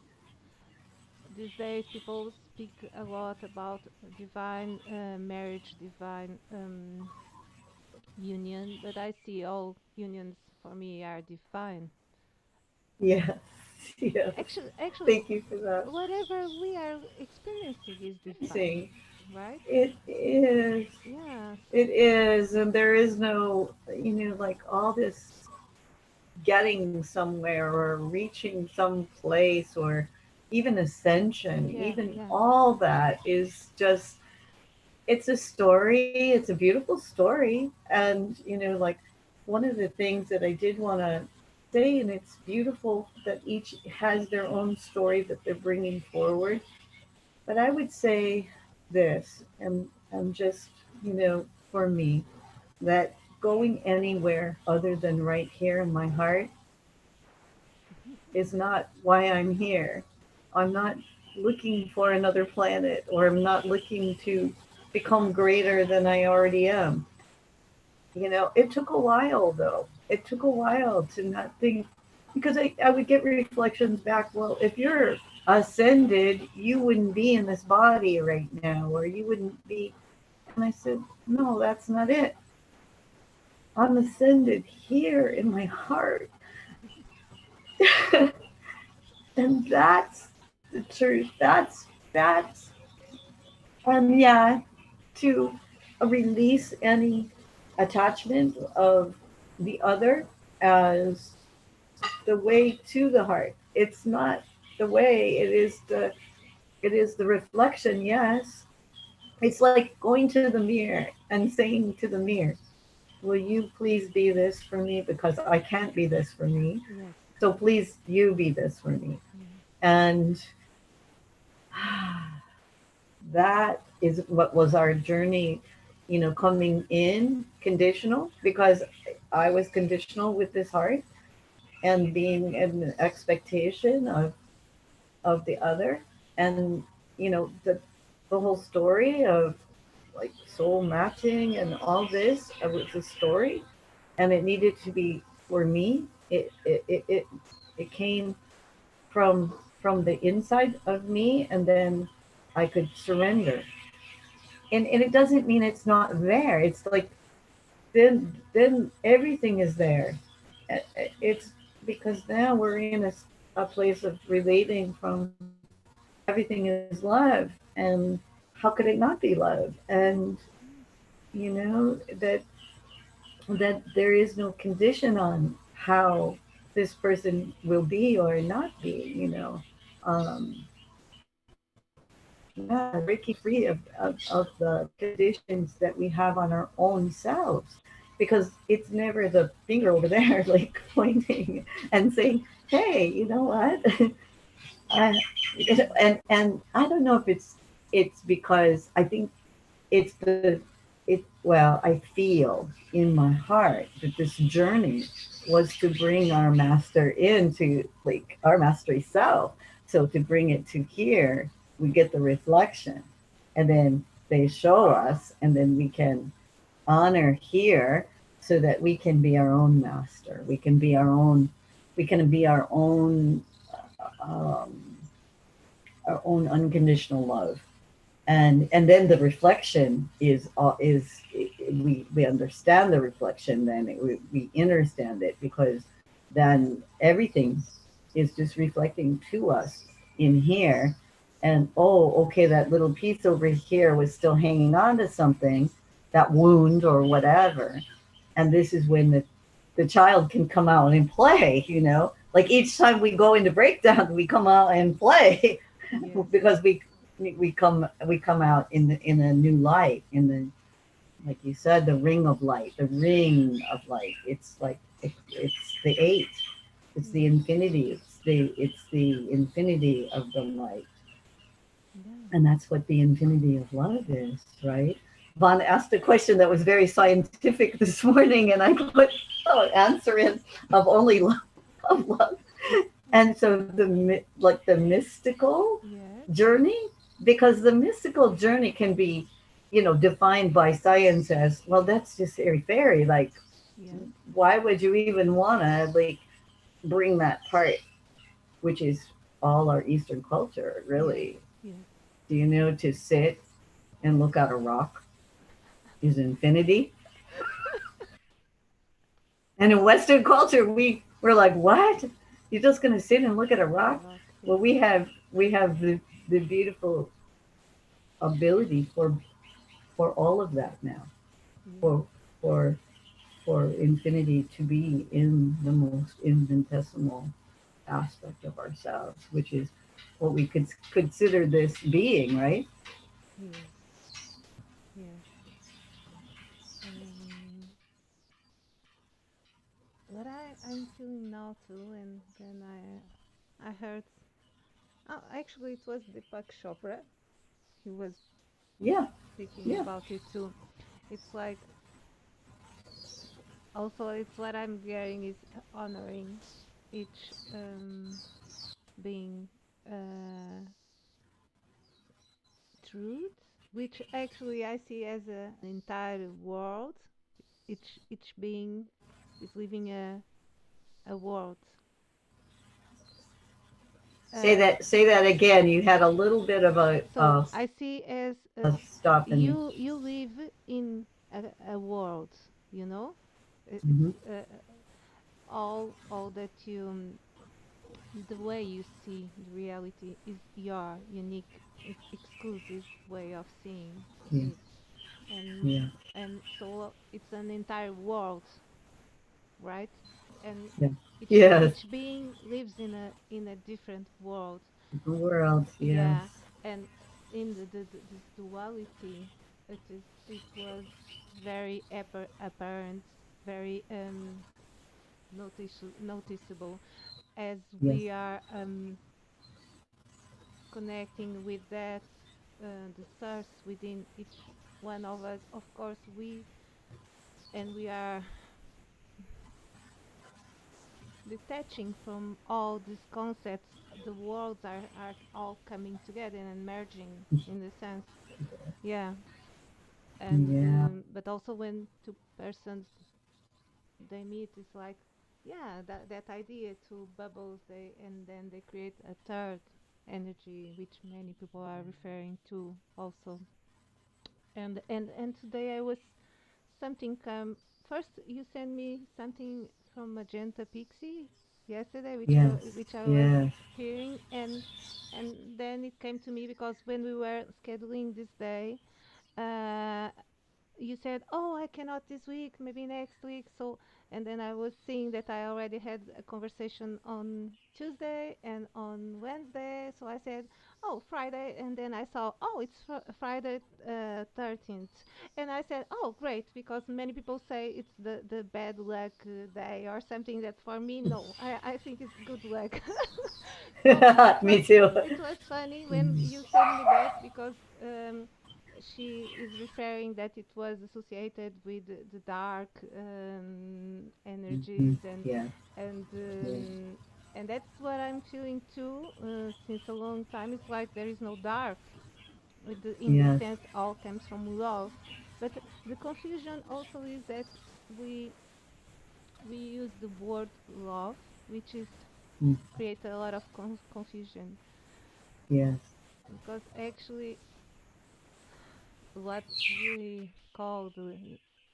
these days people speak a lot about divine marriage, divine union, but I see all unions for me are divine. Yes. Yes. Actually, Thank you for that. whatever we are experiencing is divine, Amazing. right? It is. Yeah. It is. And there is no, like all this getting somewhere or reaching some place or even ascension, Yeah, even yeah. all that is just, it's a story. It's a beautiful story. And, like one of the things that I did want to say, and it's beautiful that each has their own story that they're bringing forward. But I would say this, and just, for me, that going anywhere other than right here in my heart is not why I'm here. I'm not looking for another planet, or I'm not looking to become greater than I already am. It took a while though. It took a while to not think, because I would get reflections back. Well, if you're ascended, you wouldn't be in this body right now, or you wouldn't be. And I said, no, that's not it. I'm ascended here in my heart. And that's the truth. That's yeah, to release any attachment of the other as the way to the heart. It's not the way, it is the reflection, yes. It's like going to the mirror and saying to the mirror, will you please be this for me? Because I can't be this for me. Yes. So please, you be this for me. Yes. And that is what was our journey, coming in conditional, because I was conditional with this heart and being an expectation of the other. And, the whole story of like soul matching and all this, it was a story, and it needed to be for me. It came from the inside of me, and then I could surrender. And it doesn't mean it's not there. It's like then everything is there. It's because now we're in a place of relating from everything is love, and how could it not be love? And Yes. that there is no condition on how this person will be or not be. Um, yeah, breaking free of the conditions that we have on our own selves, because it's never the finger over there like pointing and saying, hey, you know what? I, and I don't know if it's because I think it's well, I feel in my heart that this journey was to bring our master into like our mastery self. So to bring it to here, we get the reflection, and then they show us, and then we can honor here, so that we can be our own master. We can be our own um, unconditional love. And then the reflection is we understand the reflection. Then we understand it, because then everything is just reflecting to us in here. And oh, okay, that little piece over here was still hanging on to something, that wound or whatever. And this is when the child can come out and play, like each time we go into breakdown, we come out and play. Yes. Because we come out in a new light, in the, like you said, the ring of light, it's like it's the eight, it's the Yes. infinity, it's the infinity of the light. Yeah. And that's what the infinity of love is, right? Von asked a question that was very scientific this morning, and I put, oh, answer is of only love, of love. And so like the mystical Yes. journey, because the mystical journey can be, defined by science as, well, that's just airy fairy. Like, Yes. why would you even want to like bring that part, which is all our Eastern culture, Yes. really? Yes. Do you know to sit and look at a rock is infinity? And in Western culture, we're like, what? You're just gonna sit and look at a A rock? rock. Well, Yes. we have the beautiful ability for all of that now, Yes. for for for infinity to be in the most infinitesimal aspect of ourselves, which is what we could consider this being, right? Yes. Yes. Um, what I'm feeling now too, and then I heard. Oh, actually, it was Deepak Chopra. He was Yeah, speaking yeah. about it too. It's like also it's what I'm getting is honoring each being truth, which actually I see as an entire world. Each being is living a world. Say Uh, that again. You had a little bit of so I see as a stop in me. you live in a world, you know. It's Hmm. all that you the way you see the reality is your unique, exclusive way of seeing Yeah, it, and yeah. so it's an entire world, right? And Yeah. each Yes. each being lives in a different world. The world. Yeah, Yes. and in this duality, it was very apparent, very noticeable as Yes. we are connecting with that the source within each one of us. Of course, we are detaching from all these concepts. The worlds are all coming together and merging in the sense. Yeah, and Yeah. but also when two persons they meet, it's like, yeah, that idea, two bubbles, they and then they create a third energy, which many people are referring to also. And today I was something come first. You sent me something from Magenta Pixie yesterday, Yes. which I was Yes. hearing, and then it came to me because when we were scheduling this day, uh, you said, "Oh, I cannot this week, maybe next week." So, and then I was seeing that I already had a conversation on Tuesday and on Wednesday. So I said, "Oh, Friday," and then I saw, "Oh, it's Friday 13th," and I said, "Oh, great," because many people say it's the bad luck day or something. That for me, no, I think it's good luck. So Me too. it was funny when you sent me that because she is referring that it was associated with the dark Mhm. energies Yeah. and Yeah. um, and that's what I'm feeling too since a long time. It's like there is no dark in the Yes. sense all comes from love, but the confusion also is that we we use the word love, which is Mm. create a lot of confusion Yes. because actually what we call the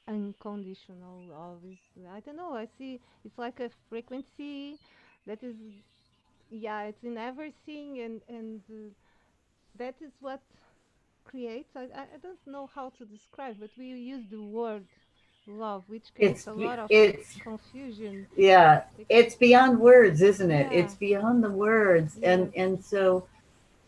unconditional love is, I don't know, I see it's like a frequency that is, yeah, it's in everything, and that is what creates, I don't know how to describe, but we use the word love, which creates It's a lot of it's confusion yeah. because, It's beyond words, isn't it? yeah, It's beyond the words, and yes,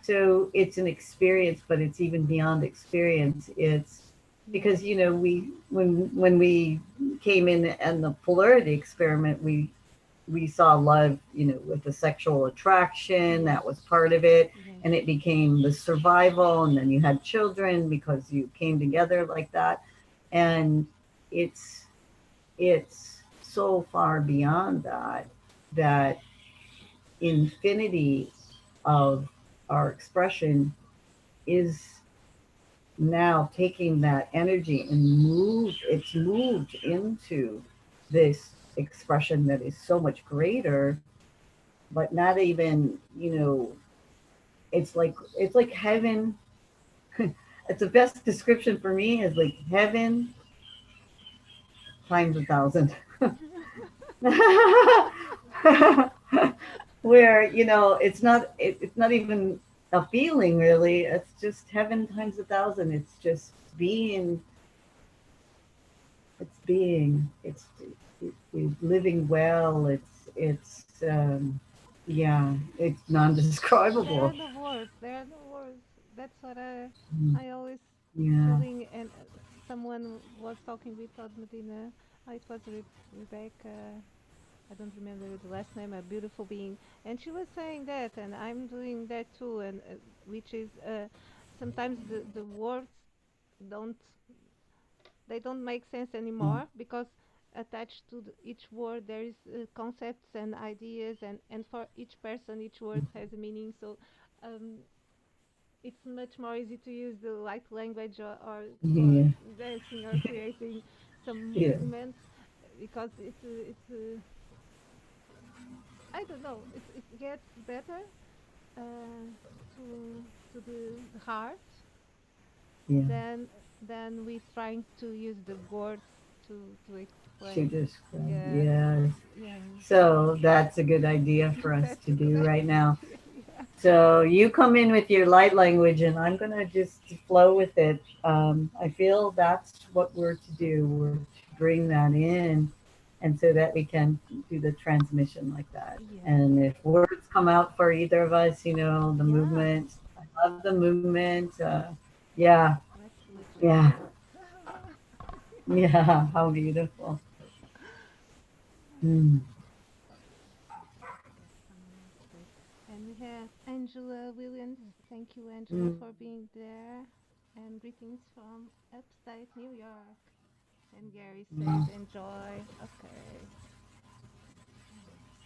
so it's an experience, but it's even beyond experience. It's yes, because we when we came in and the polarity experiment, we saw love, with the sexual attraction yes, that was part of it, yes, and it became the survival, and then you had children because you came together like that, and it's it's so far beyond that infinity of our expression is now taking that energy and it's moved into this expression that is so much greater, but not even, it's like heaven. It's the best description for me is like heaven times 1,000. Where it's not even a feeling really, it's just heaven times 1,000. It's just being it's living well. It's yeah, it's there are non-describable. no words, there are no words. That's what Mm. I always Yeah. feeling, and someone was talking with Todd Medina. It was Rebecca. I don't remember the last name. A beautiful being, and she was saying that, and I'm doing that too. And which is sometimes the words don't they don't make sense Mm. anymore because attached to each word there is concepts and ideas, and for each person each word has a meaning. So um, it's much more easy to use the light language, or for Yeah. dancing or creating some Yeah. movement because I don't know, it gets better uh, to the heart Yeah. than we trying to use the words to To explain. describe. Yeah, Yes. yeah. So that's a good idea for us That's to a good do right now. idea. So you come in with your light language, and I'm gonna just flow with it. I feel that's what we're to do. We're to bring that in, and so that we can do the transmission like that. Yeah, And if words come out for either of us, the yeah, movement. I love the movement. Yeah, let's legit yeah, do it. yeah. How beautiful. Mm, Get some music. And we have Angela Williams. Thank you, Angela, mm, for being there. And greetings from upstate New York. And Gary says, mm, enjoy. Okay.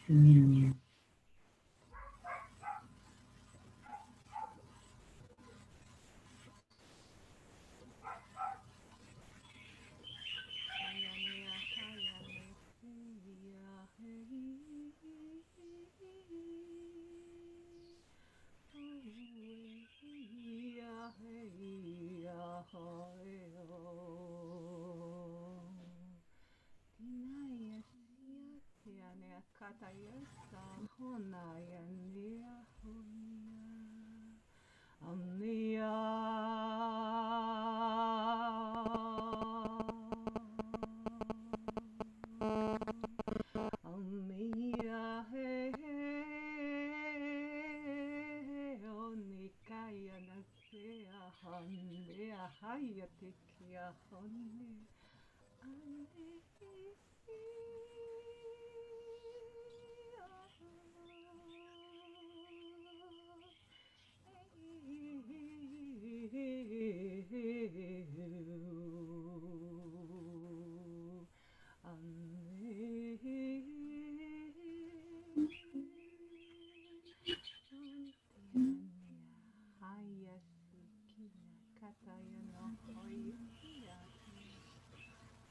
mm. Hayania, hayane, hiya, hey. Oh, hiya, hey, hey, oh. Tinaya, siya, tiane, kataya, sahonaya, nia, hoya. Omnia. Omnia. Hey, hey, onikaya nasea honea hayatekia hone. Ane.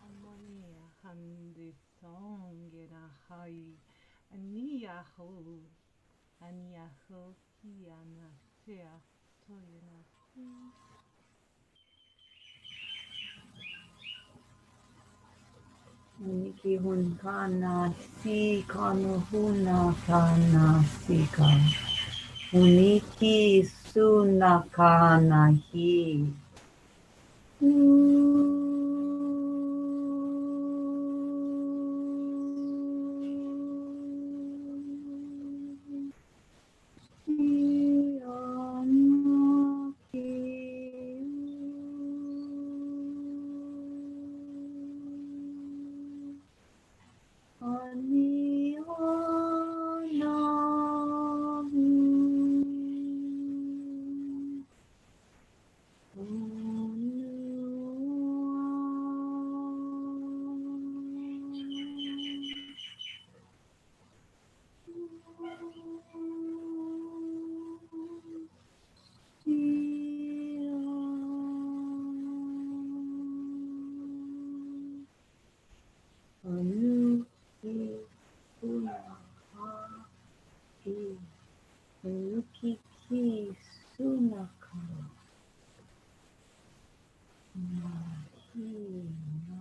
Amonia handi songera hai aniaho aniaho hiana sea toyana si. Niki hun kana si kano huna kana sika. Uniki sunakana hi. Anu ki una ha ki unuki ki sunaka na hi na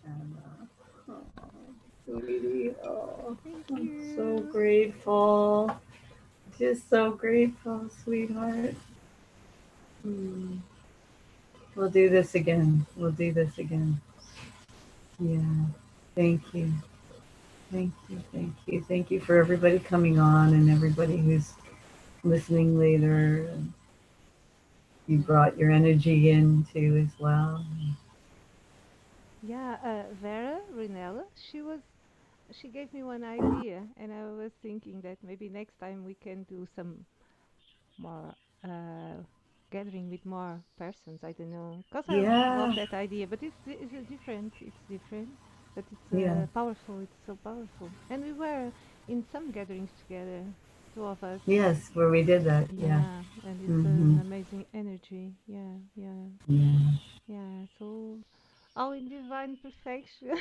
Anna. Oh, sweetie, oh, Thank I'm so you. grateful. Just so grateful, sweetheart. Mm. We'll do this again. We'll do this again. Yeah. Thank you. Thank you, thank you, thank you for everybody coming on and everybody who's listening later. And you Yeah. brought your energy in too as well. Yeah, Vera Rinella, she gave me one idea, and I was thinking that maybe next time we can do some more gathering with more persons. I don't know, because I love Yeah, that idea, but it's a different. It's different, but it's yeah, powerful. It's so powerful, and we were in some gatherings together, two of us. yes, where we did that. Yeah. Yeah, and it's Mm-hmm. an amazing energy. Yeah, yeah, Yeah. yeah. So all in divine perfection.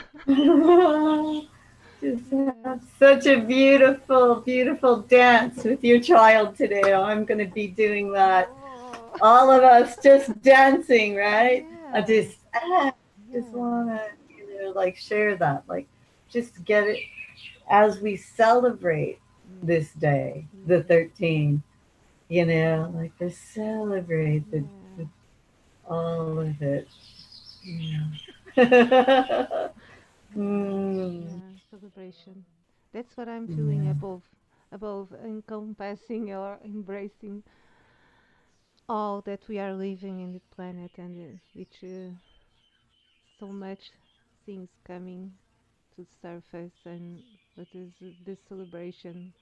Just have Yeah. such a beautiful, beautiful dance with your child today. I'm going to be doing that. Oh. All of us just dancing, right? I Yeah. just Yeah. want to, like share that. Like, just get it as we celebrate Yes. this day, the Yes. 13th, Yeah. like to celebrate Yeah. all of it. Yeah. Yeah. mm, Yeah. Celebration. That's what I'm feeling yeah. above encompassing or embracing all that we are living in the planet and which so much things coming to the surface and that is this celebration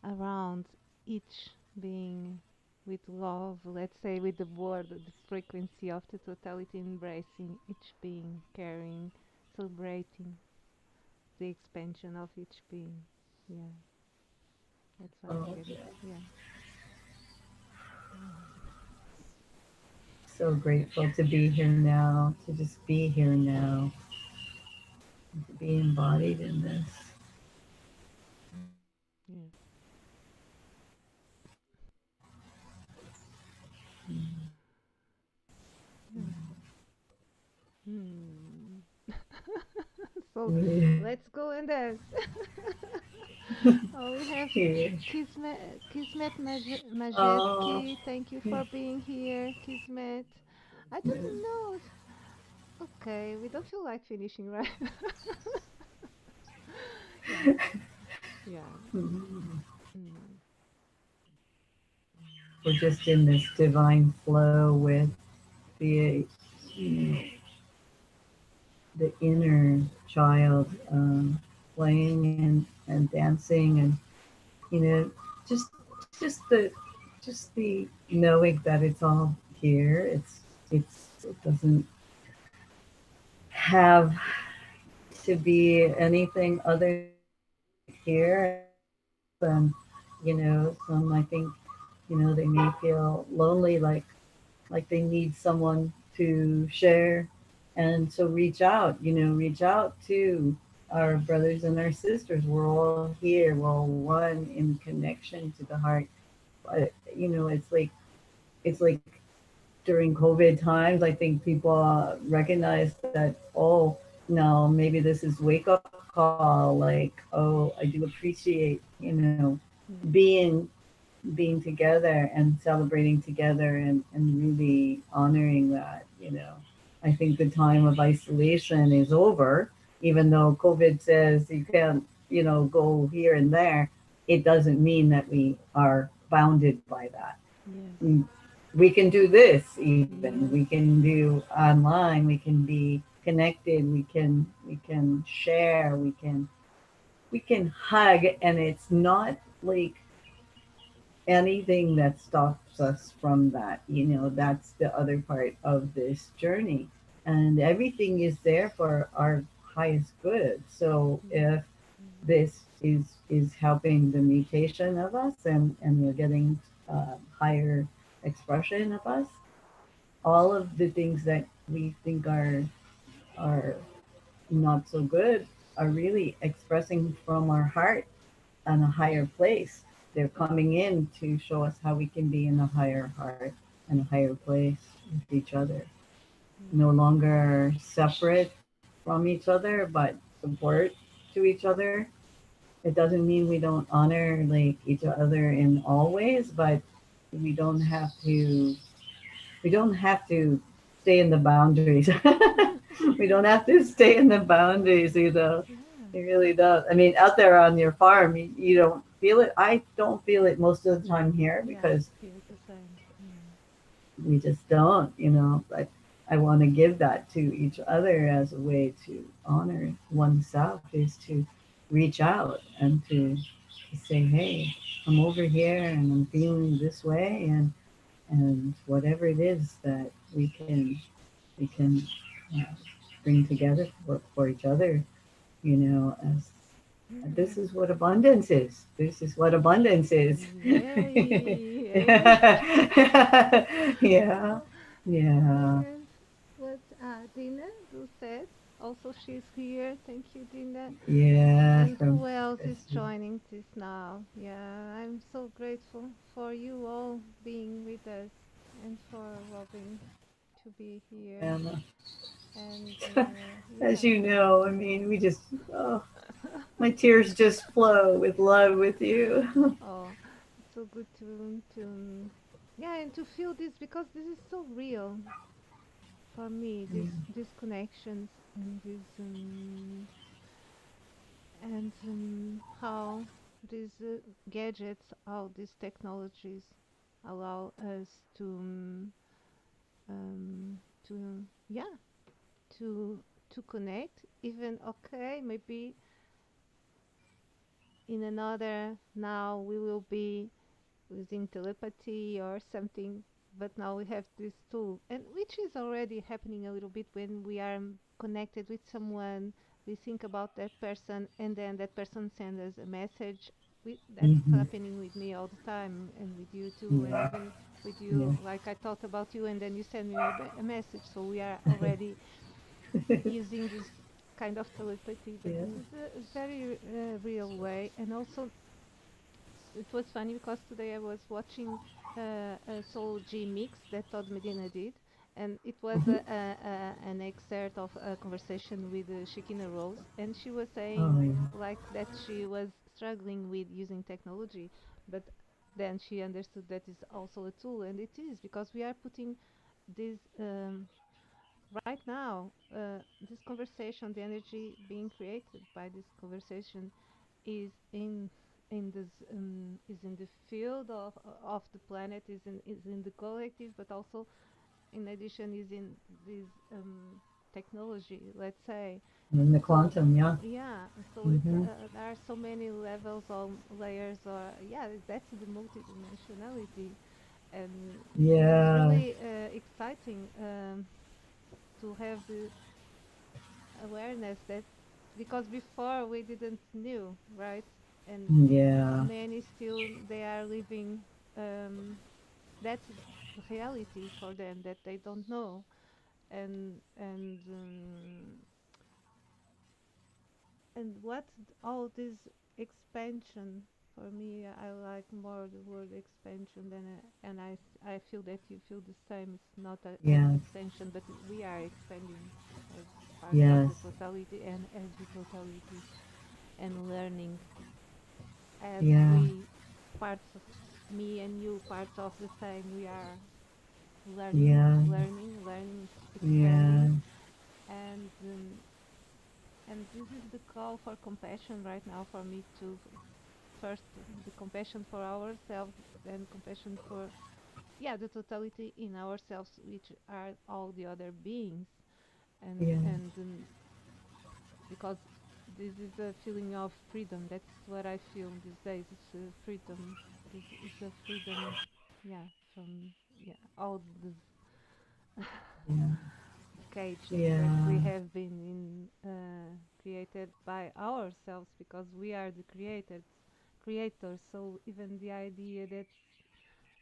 around each being with love, let's say with the word, the frequency of the totality, embracing each being, caring, celebrating the expansion of each being. Yeah, that's what I'm Oh, getting. yeah. Yeah. Yeah. So grateful to be here now, to just be here now, to be embodied in this. Yeah. Yeah. Hmm. So Yeah. let's go and dance. Oh, we have Yeah. Kismet Oh, Majetki. Thank you yeah. for being here, Kismet. I don't know if. Okay, we don't feel like finishing, right? Yeah, yeah. Mm. Mm, We're just in this divine flow with the the inner child playing and dancing and you know just just the just the knowing that it's all here. It doesn't have to be anything other than here and and some I think they may feel lonely like they need someone to share and so reach out to our brothers and our sisters. We're all here, we're all one in connection to the heart. But it's like during COVID times, I think people recognize that, oh, no, maybe this is wake up call. Like, oh, I do appreciate, yes. being together and celebrating together and really honoring that. I think the time of isolation is over, even though COVID says you can't, go here and there. It doesn't mean that we are bounded by that. Yes. Mm, we can do this even. We Yes. can do online. We can be connected. We can share. We can hug, and it's not like anything that stops us from that. That's the other part of this journey. And everything is there for our highest good. So Yes. if this is helping the mutation of us and we're getting higher expression of us, all of the things that we think are not so good are really expressing from our heart on a higher place. They're coming in to show us how we can be in a higher heart and a higher place with each other. No Yes. longer separate from each other, but support to each other. It doesn't mean we don't honor like each other in all ways, but we don't have to we don't have to stay in the boundaries. We don't have to stay in the boundaries either. Yeah. It really does. I mean, out there on your farm, you don't feel it. I don't feel it most of the time here Yeah, I because feel the same. Yeah. we just don't, you know. But I want to give that to each other as a way to honor oneself is to reach out and to say, hey, I'm over here and I'm feeling this way, and whatever it is that we can uh, bring together for each other, you know, as Yeah. this is what abundance is. This is what abundance is. Very, very Yeah, true. yeah, Yes. What Dina do said. Also, she's here. Thank you, Dina. yeah. And From who else is Christy. joining this now? Yeah, I'm so grateful for you all being with us and for Robin to be here. And And as yeah. you know, I mean, we just, oh, my tears just flow with love with you. Oh, it's so good to yeah, and to feel this because this is so real for me. Yeah. These connections and this and how these gadgets, how these technologies allow us to yeah to connect. Even okay, maybe in another now we will be using telepathy or something, but now we have this tool, and which is already happening a little bit when we are connected with someone. We think about that person, and then that person sends us a message. That's Hmm. happening with me all the time, and with you too, and Yeah, even with yeah, you. Like I thought about you, and then you send me a message. So we are already using this kind of telepathy, but yeah. this is a very real way, and also it was funny because today I was watching a Soul G mix that Todd Medina did, and it was Hmm. an excerpt of a conversation with Shekina Rose, and she was Oh, saying yeah. like that she was struggling with using technology, but then she understood that it's also a tool, and it is because we are putting this right now, this conversation, the energy being created by this conversation is in this is in the field of the planet, is in the collective, but also in addition is in this technology, let's say. In the So quantum, yeah. yeah, so it's Hmm. there are so many levels or layers, or yeah, that's the multidimensionality, and this is Yeah, really exciting to have the awareness that because before we didn't knew, right? And yeah, many still they are living um, that's the reality for them that they don't know, and what all this expansion, for me I like more the word expansion than and I feel that you feel the same. It's not an yes, extension, but we are expanding as part of yes, the totality and as the totality, and learning as yeah, we parts of me and you parts of the same. We are learning, yeah, learning, yeah, expanding, and this is the call for compassion right now for me to first the compassion for ourselves, then compassion for yeah the totality in ourselves, which are all the other beings, and yeah, because this is a feeling of freedom. That's what I feel these days. It's a freedom. This is a freedom, yeah, from yeah all this yeah, cages that we yeah, have been in created by ourselves because we are the creators. So even the idea that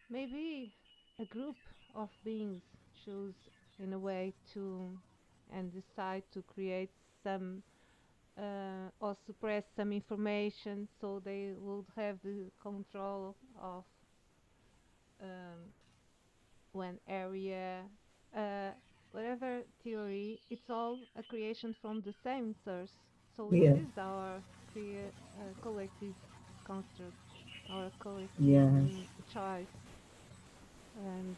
maybe a group of beings choose in a way to and decide to create some or suppress some information so they would have the control of um, one area, uh, whatever theory, it's all a creation from the same source. So it yeah, is our collective construct, our collective yes, choice, and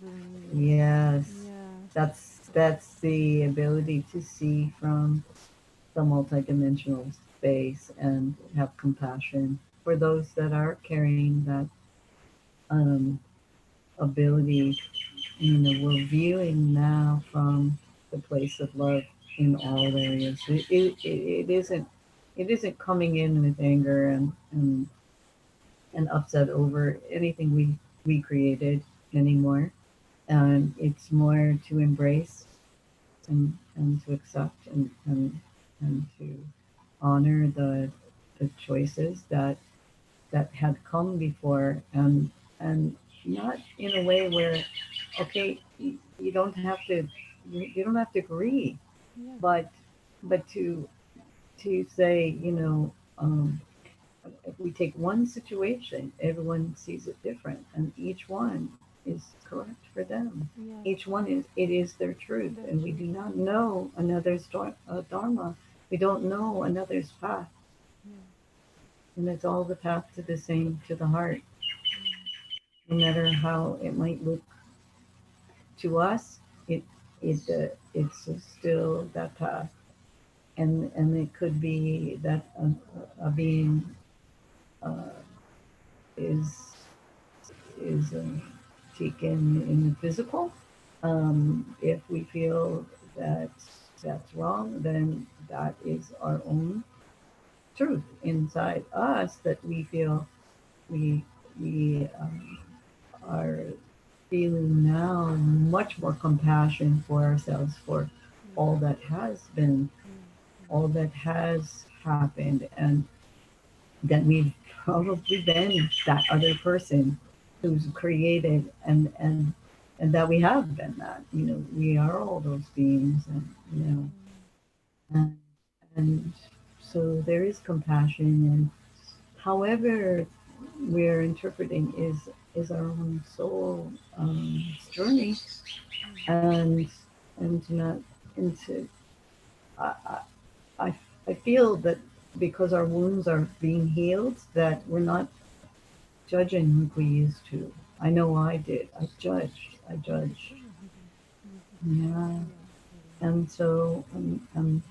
yes. yeah, That's the ability to see from the multidimensionals. space and have compassion for those that are carrying that um, ability. We're viewing now from the place of love in all areas. It isn't coming in with anger and upset over anything we created anymore. It's more to embrace and to accept and to honor the choices that had come before, and not in a way where, okay, you don't have to, you don't have to agree, Yeah. but to say, if we take one situation, everyone sees it different, and each one is correct for them. Yes. Each one is their truth, The and we truth. do not know another's dharma. We don't know another's path, Yeah. and it's all the path to the same, to the heart, Mm. no matter how it might look to us. It's still that path, and it could be that a being uh, is taken in the physical. If we feel that that's wrong, then that is our own truth inside us, that we feel we we are feeling now much more compassion for ourselves, for Yeah. all that has been, Yeah. Yeah. all that has happened, and that we've probably been that other person who's created, and that we have been that. We are all those beings, and you know Mm. and, and so there is compassion, and however we're interpreting is our own soul journey, Mm. and to not into I, I I feel that because our wounds are being healed, that we're not judging like we used to. I know I did. I judged. I Me judged. too. Me too. Yeah. Yeah. Yeah. And so, And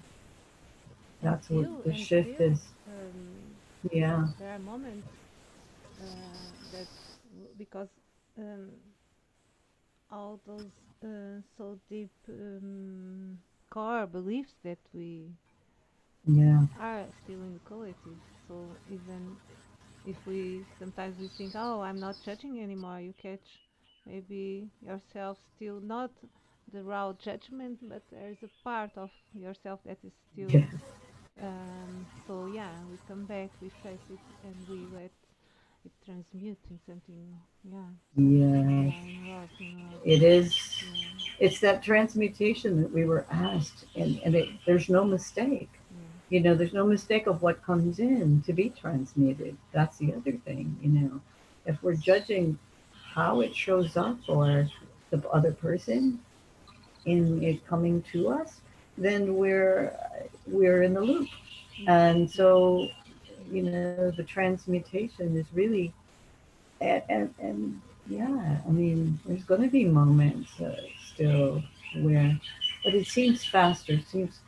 that's what still, the and shift still, is. Yeah. there are moments that because um, all those so deep core beliefs that we Yeah. are still in the collective. So even if we sometimes we think, oh, I'm not judging anymore, you catch maybe yourself still not the raw judgment, but there is a part of yourself that is still. Yeah. So yeah, we come back, we face it, and we let it transmute in something. Yeah, something. Yeah. Yeah, in love. It is. Yeah, It's that transmutation that we were asked, and there's no mistake. yeah, There's no mistake of what comes in to be transmuted. That's the other thing. If we're judging how it shows up, or the other person in it coming to us, then we're in the loop. yeah, And yeah, so, yeah, the transmutation is really, and yeah, I mean, there's going to be moments still where, but it seems faster. It seems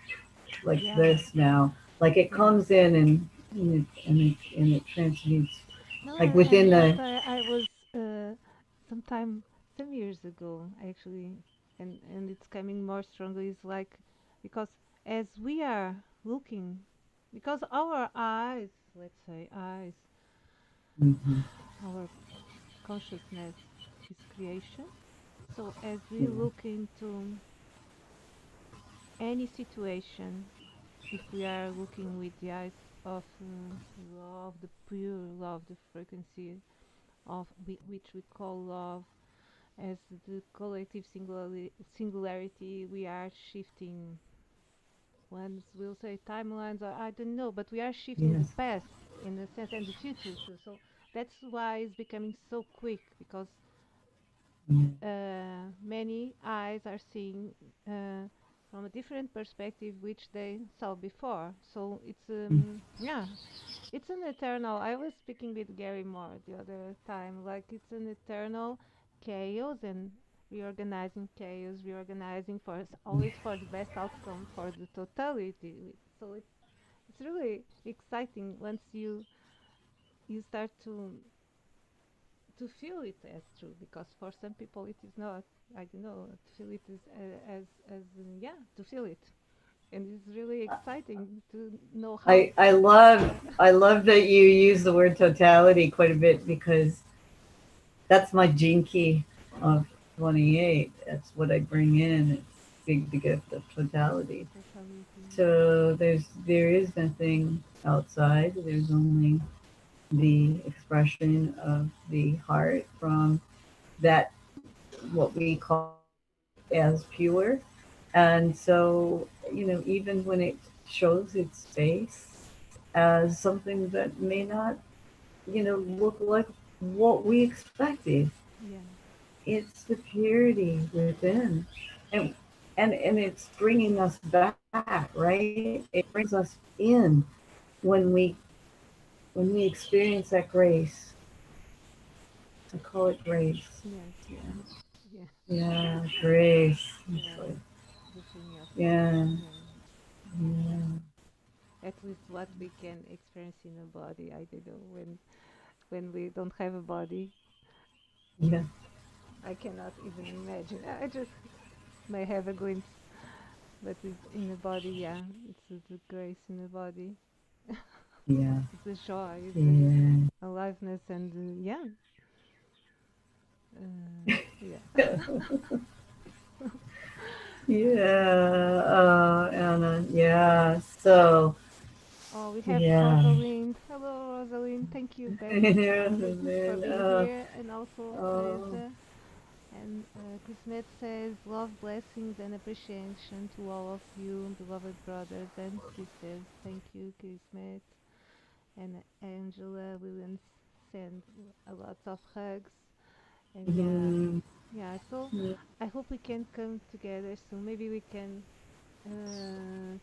like yeah, this now. Like it yeah. comes in, and it transmutes, No, like and within what the. I was sometime some years ago actually, and it's coming more strongly is like because as we are looking, because our eyes, let's say eyes, Mhm. our consciousness is creation. So as we Yeah. look into any situation, if we are looking with the eyes of love, the pure love, the frequency of which we call love, as the collective singularity, we are shifting. Ones will say timelines, or I don't know, but we are shifting the Yes. past in a sense and the future too. So that's why it's becoming so quick because Yeah. many eyes are seeing from a different perspective which they saw before. So it's Mm. yeah, it's an eternal. I was speaking with Gary Moore the other time. Like it's an eternal chaos and reorganizing for always for the best outcome for the totality. So it's it's really exciting once you start to feel it as true, because for some people it is not. I don't know, to feel it is as yeah, to feel it, and it's really exciting to know how I love yeah. I love that you use the word totality quite a bit because that's my gene key of 28. That's what I bring in. It's big, the gift of totality. Totality, So there is nothing outside. There's only the expression of the heart from that what we call as pure. And so, even when it shows its face as something that may not, look like what we expected, yeah, it's the purity within. And and it's bringing us back, right? It brings us in when we experience that grace. I call it grace. yes, yeah, yeah, Yeah, grace. It's yeah, like, the feeling of grace, yeah, yeah. yeah, At least what we can experience in a body. I don't know, when we don't have a body, yeah, I cannot even imagine. I just may have a glimpse, but it's in the body, yeah. It's the grace in the body, yeah, the joy, the yeah. aliveness, and yeah, yeah. Yeah, Anna, yeah. So, Oh, we have yeah. Rosalind. Hello, Rosalind. Thank you back. Thank you for Man, being here. And also oh, Teresa. And Kismet says, love, blessings, and appreciation to all of you, beloved brothers and sisters. Thank you, Kismet. And Angela Williams send a lot of hugs. And yeah, mm, yeah. So I hope we can come together soon. Maybe we can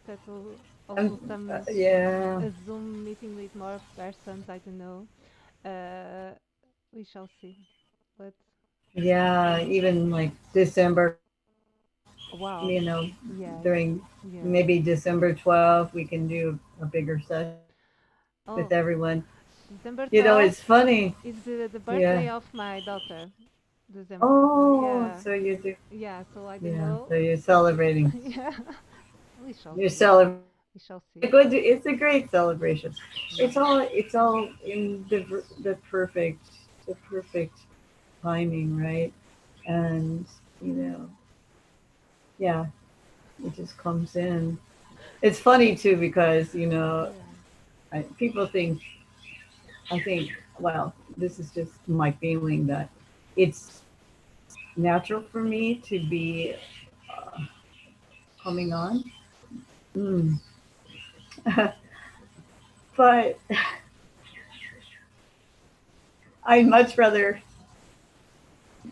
settle also some yeah, a Zoom meeting with more persons. I don't know. Uh, we shall see. But yeah. Even like December, wow, yes, during yeah. maybe December 12th, we can do a bigger session with Oh, everyone. December It's 12th funny. is the Yeah. birthday of my daughter. December. Oh, Yeah, so you do. yeah. So I don't Yeah. know. So you're If celebrating. yeah, we shall You're see. celebrating. We shall It's a see. good. It's a great celebration. Yeah. It's all in the perfect timing, right? And you know, yeah, it just comes in. It's funny too because Yeah. people think I think well, this is just my feeling that it's natural for me to be coming on. Mm. But I'd much rather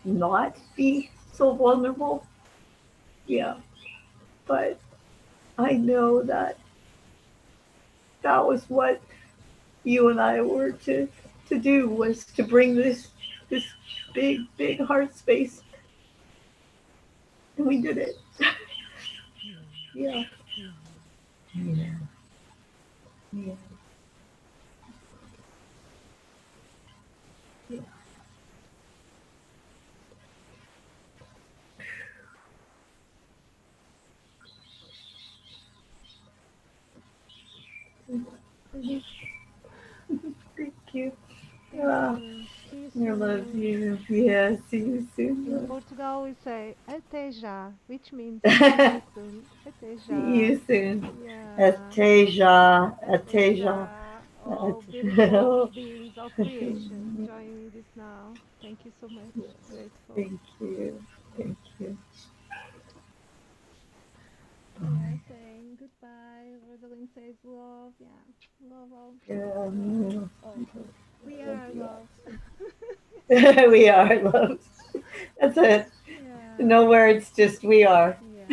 not be so vulnerable. Yeah. But I know that that was what you and I were to do was to bring this big heart space, and we did it. Yeah. Yeah. Yeah. Yeah. Yeah. Yeah. Thank you. Thank Ah, you. See you I love soon. you. Yeah. See you In soon. Portugal, we say até Já, which means see See you soon. Até Já. you soon. Yeah. Ateja. Até Ateja. Já. All beautiful beings, all creations joining this now. Thank you so much. Grateful. Thank you. Thank you. We are saying goodbye. Rosalind says love. Yeah. Love all. Yeah, Love all. We love are you love. all. We are loved. That's it. Yeah. No words, just we are. Yeah.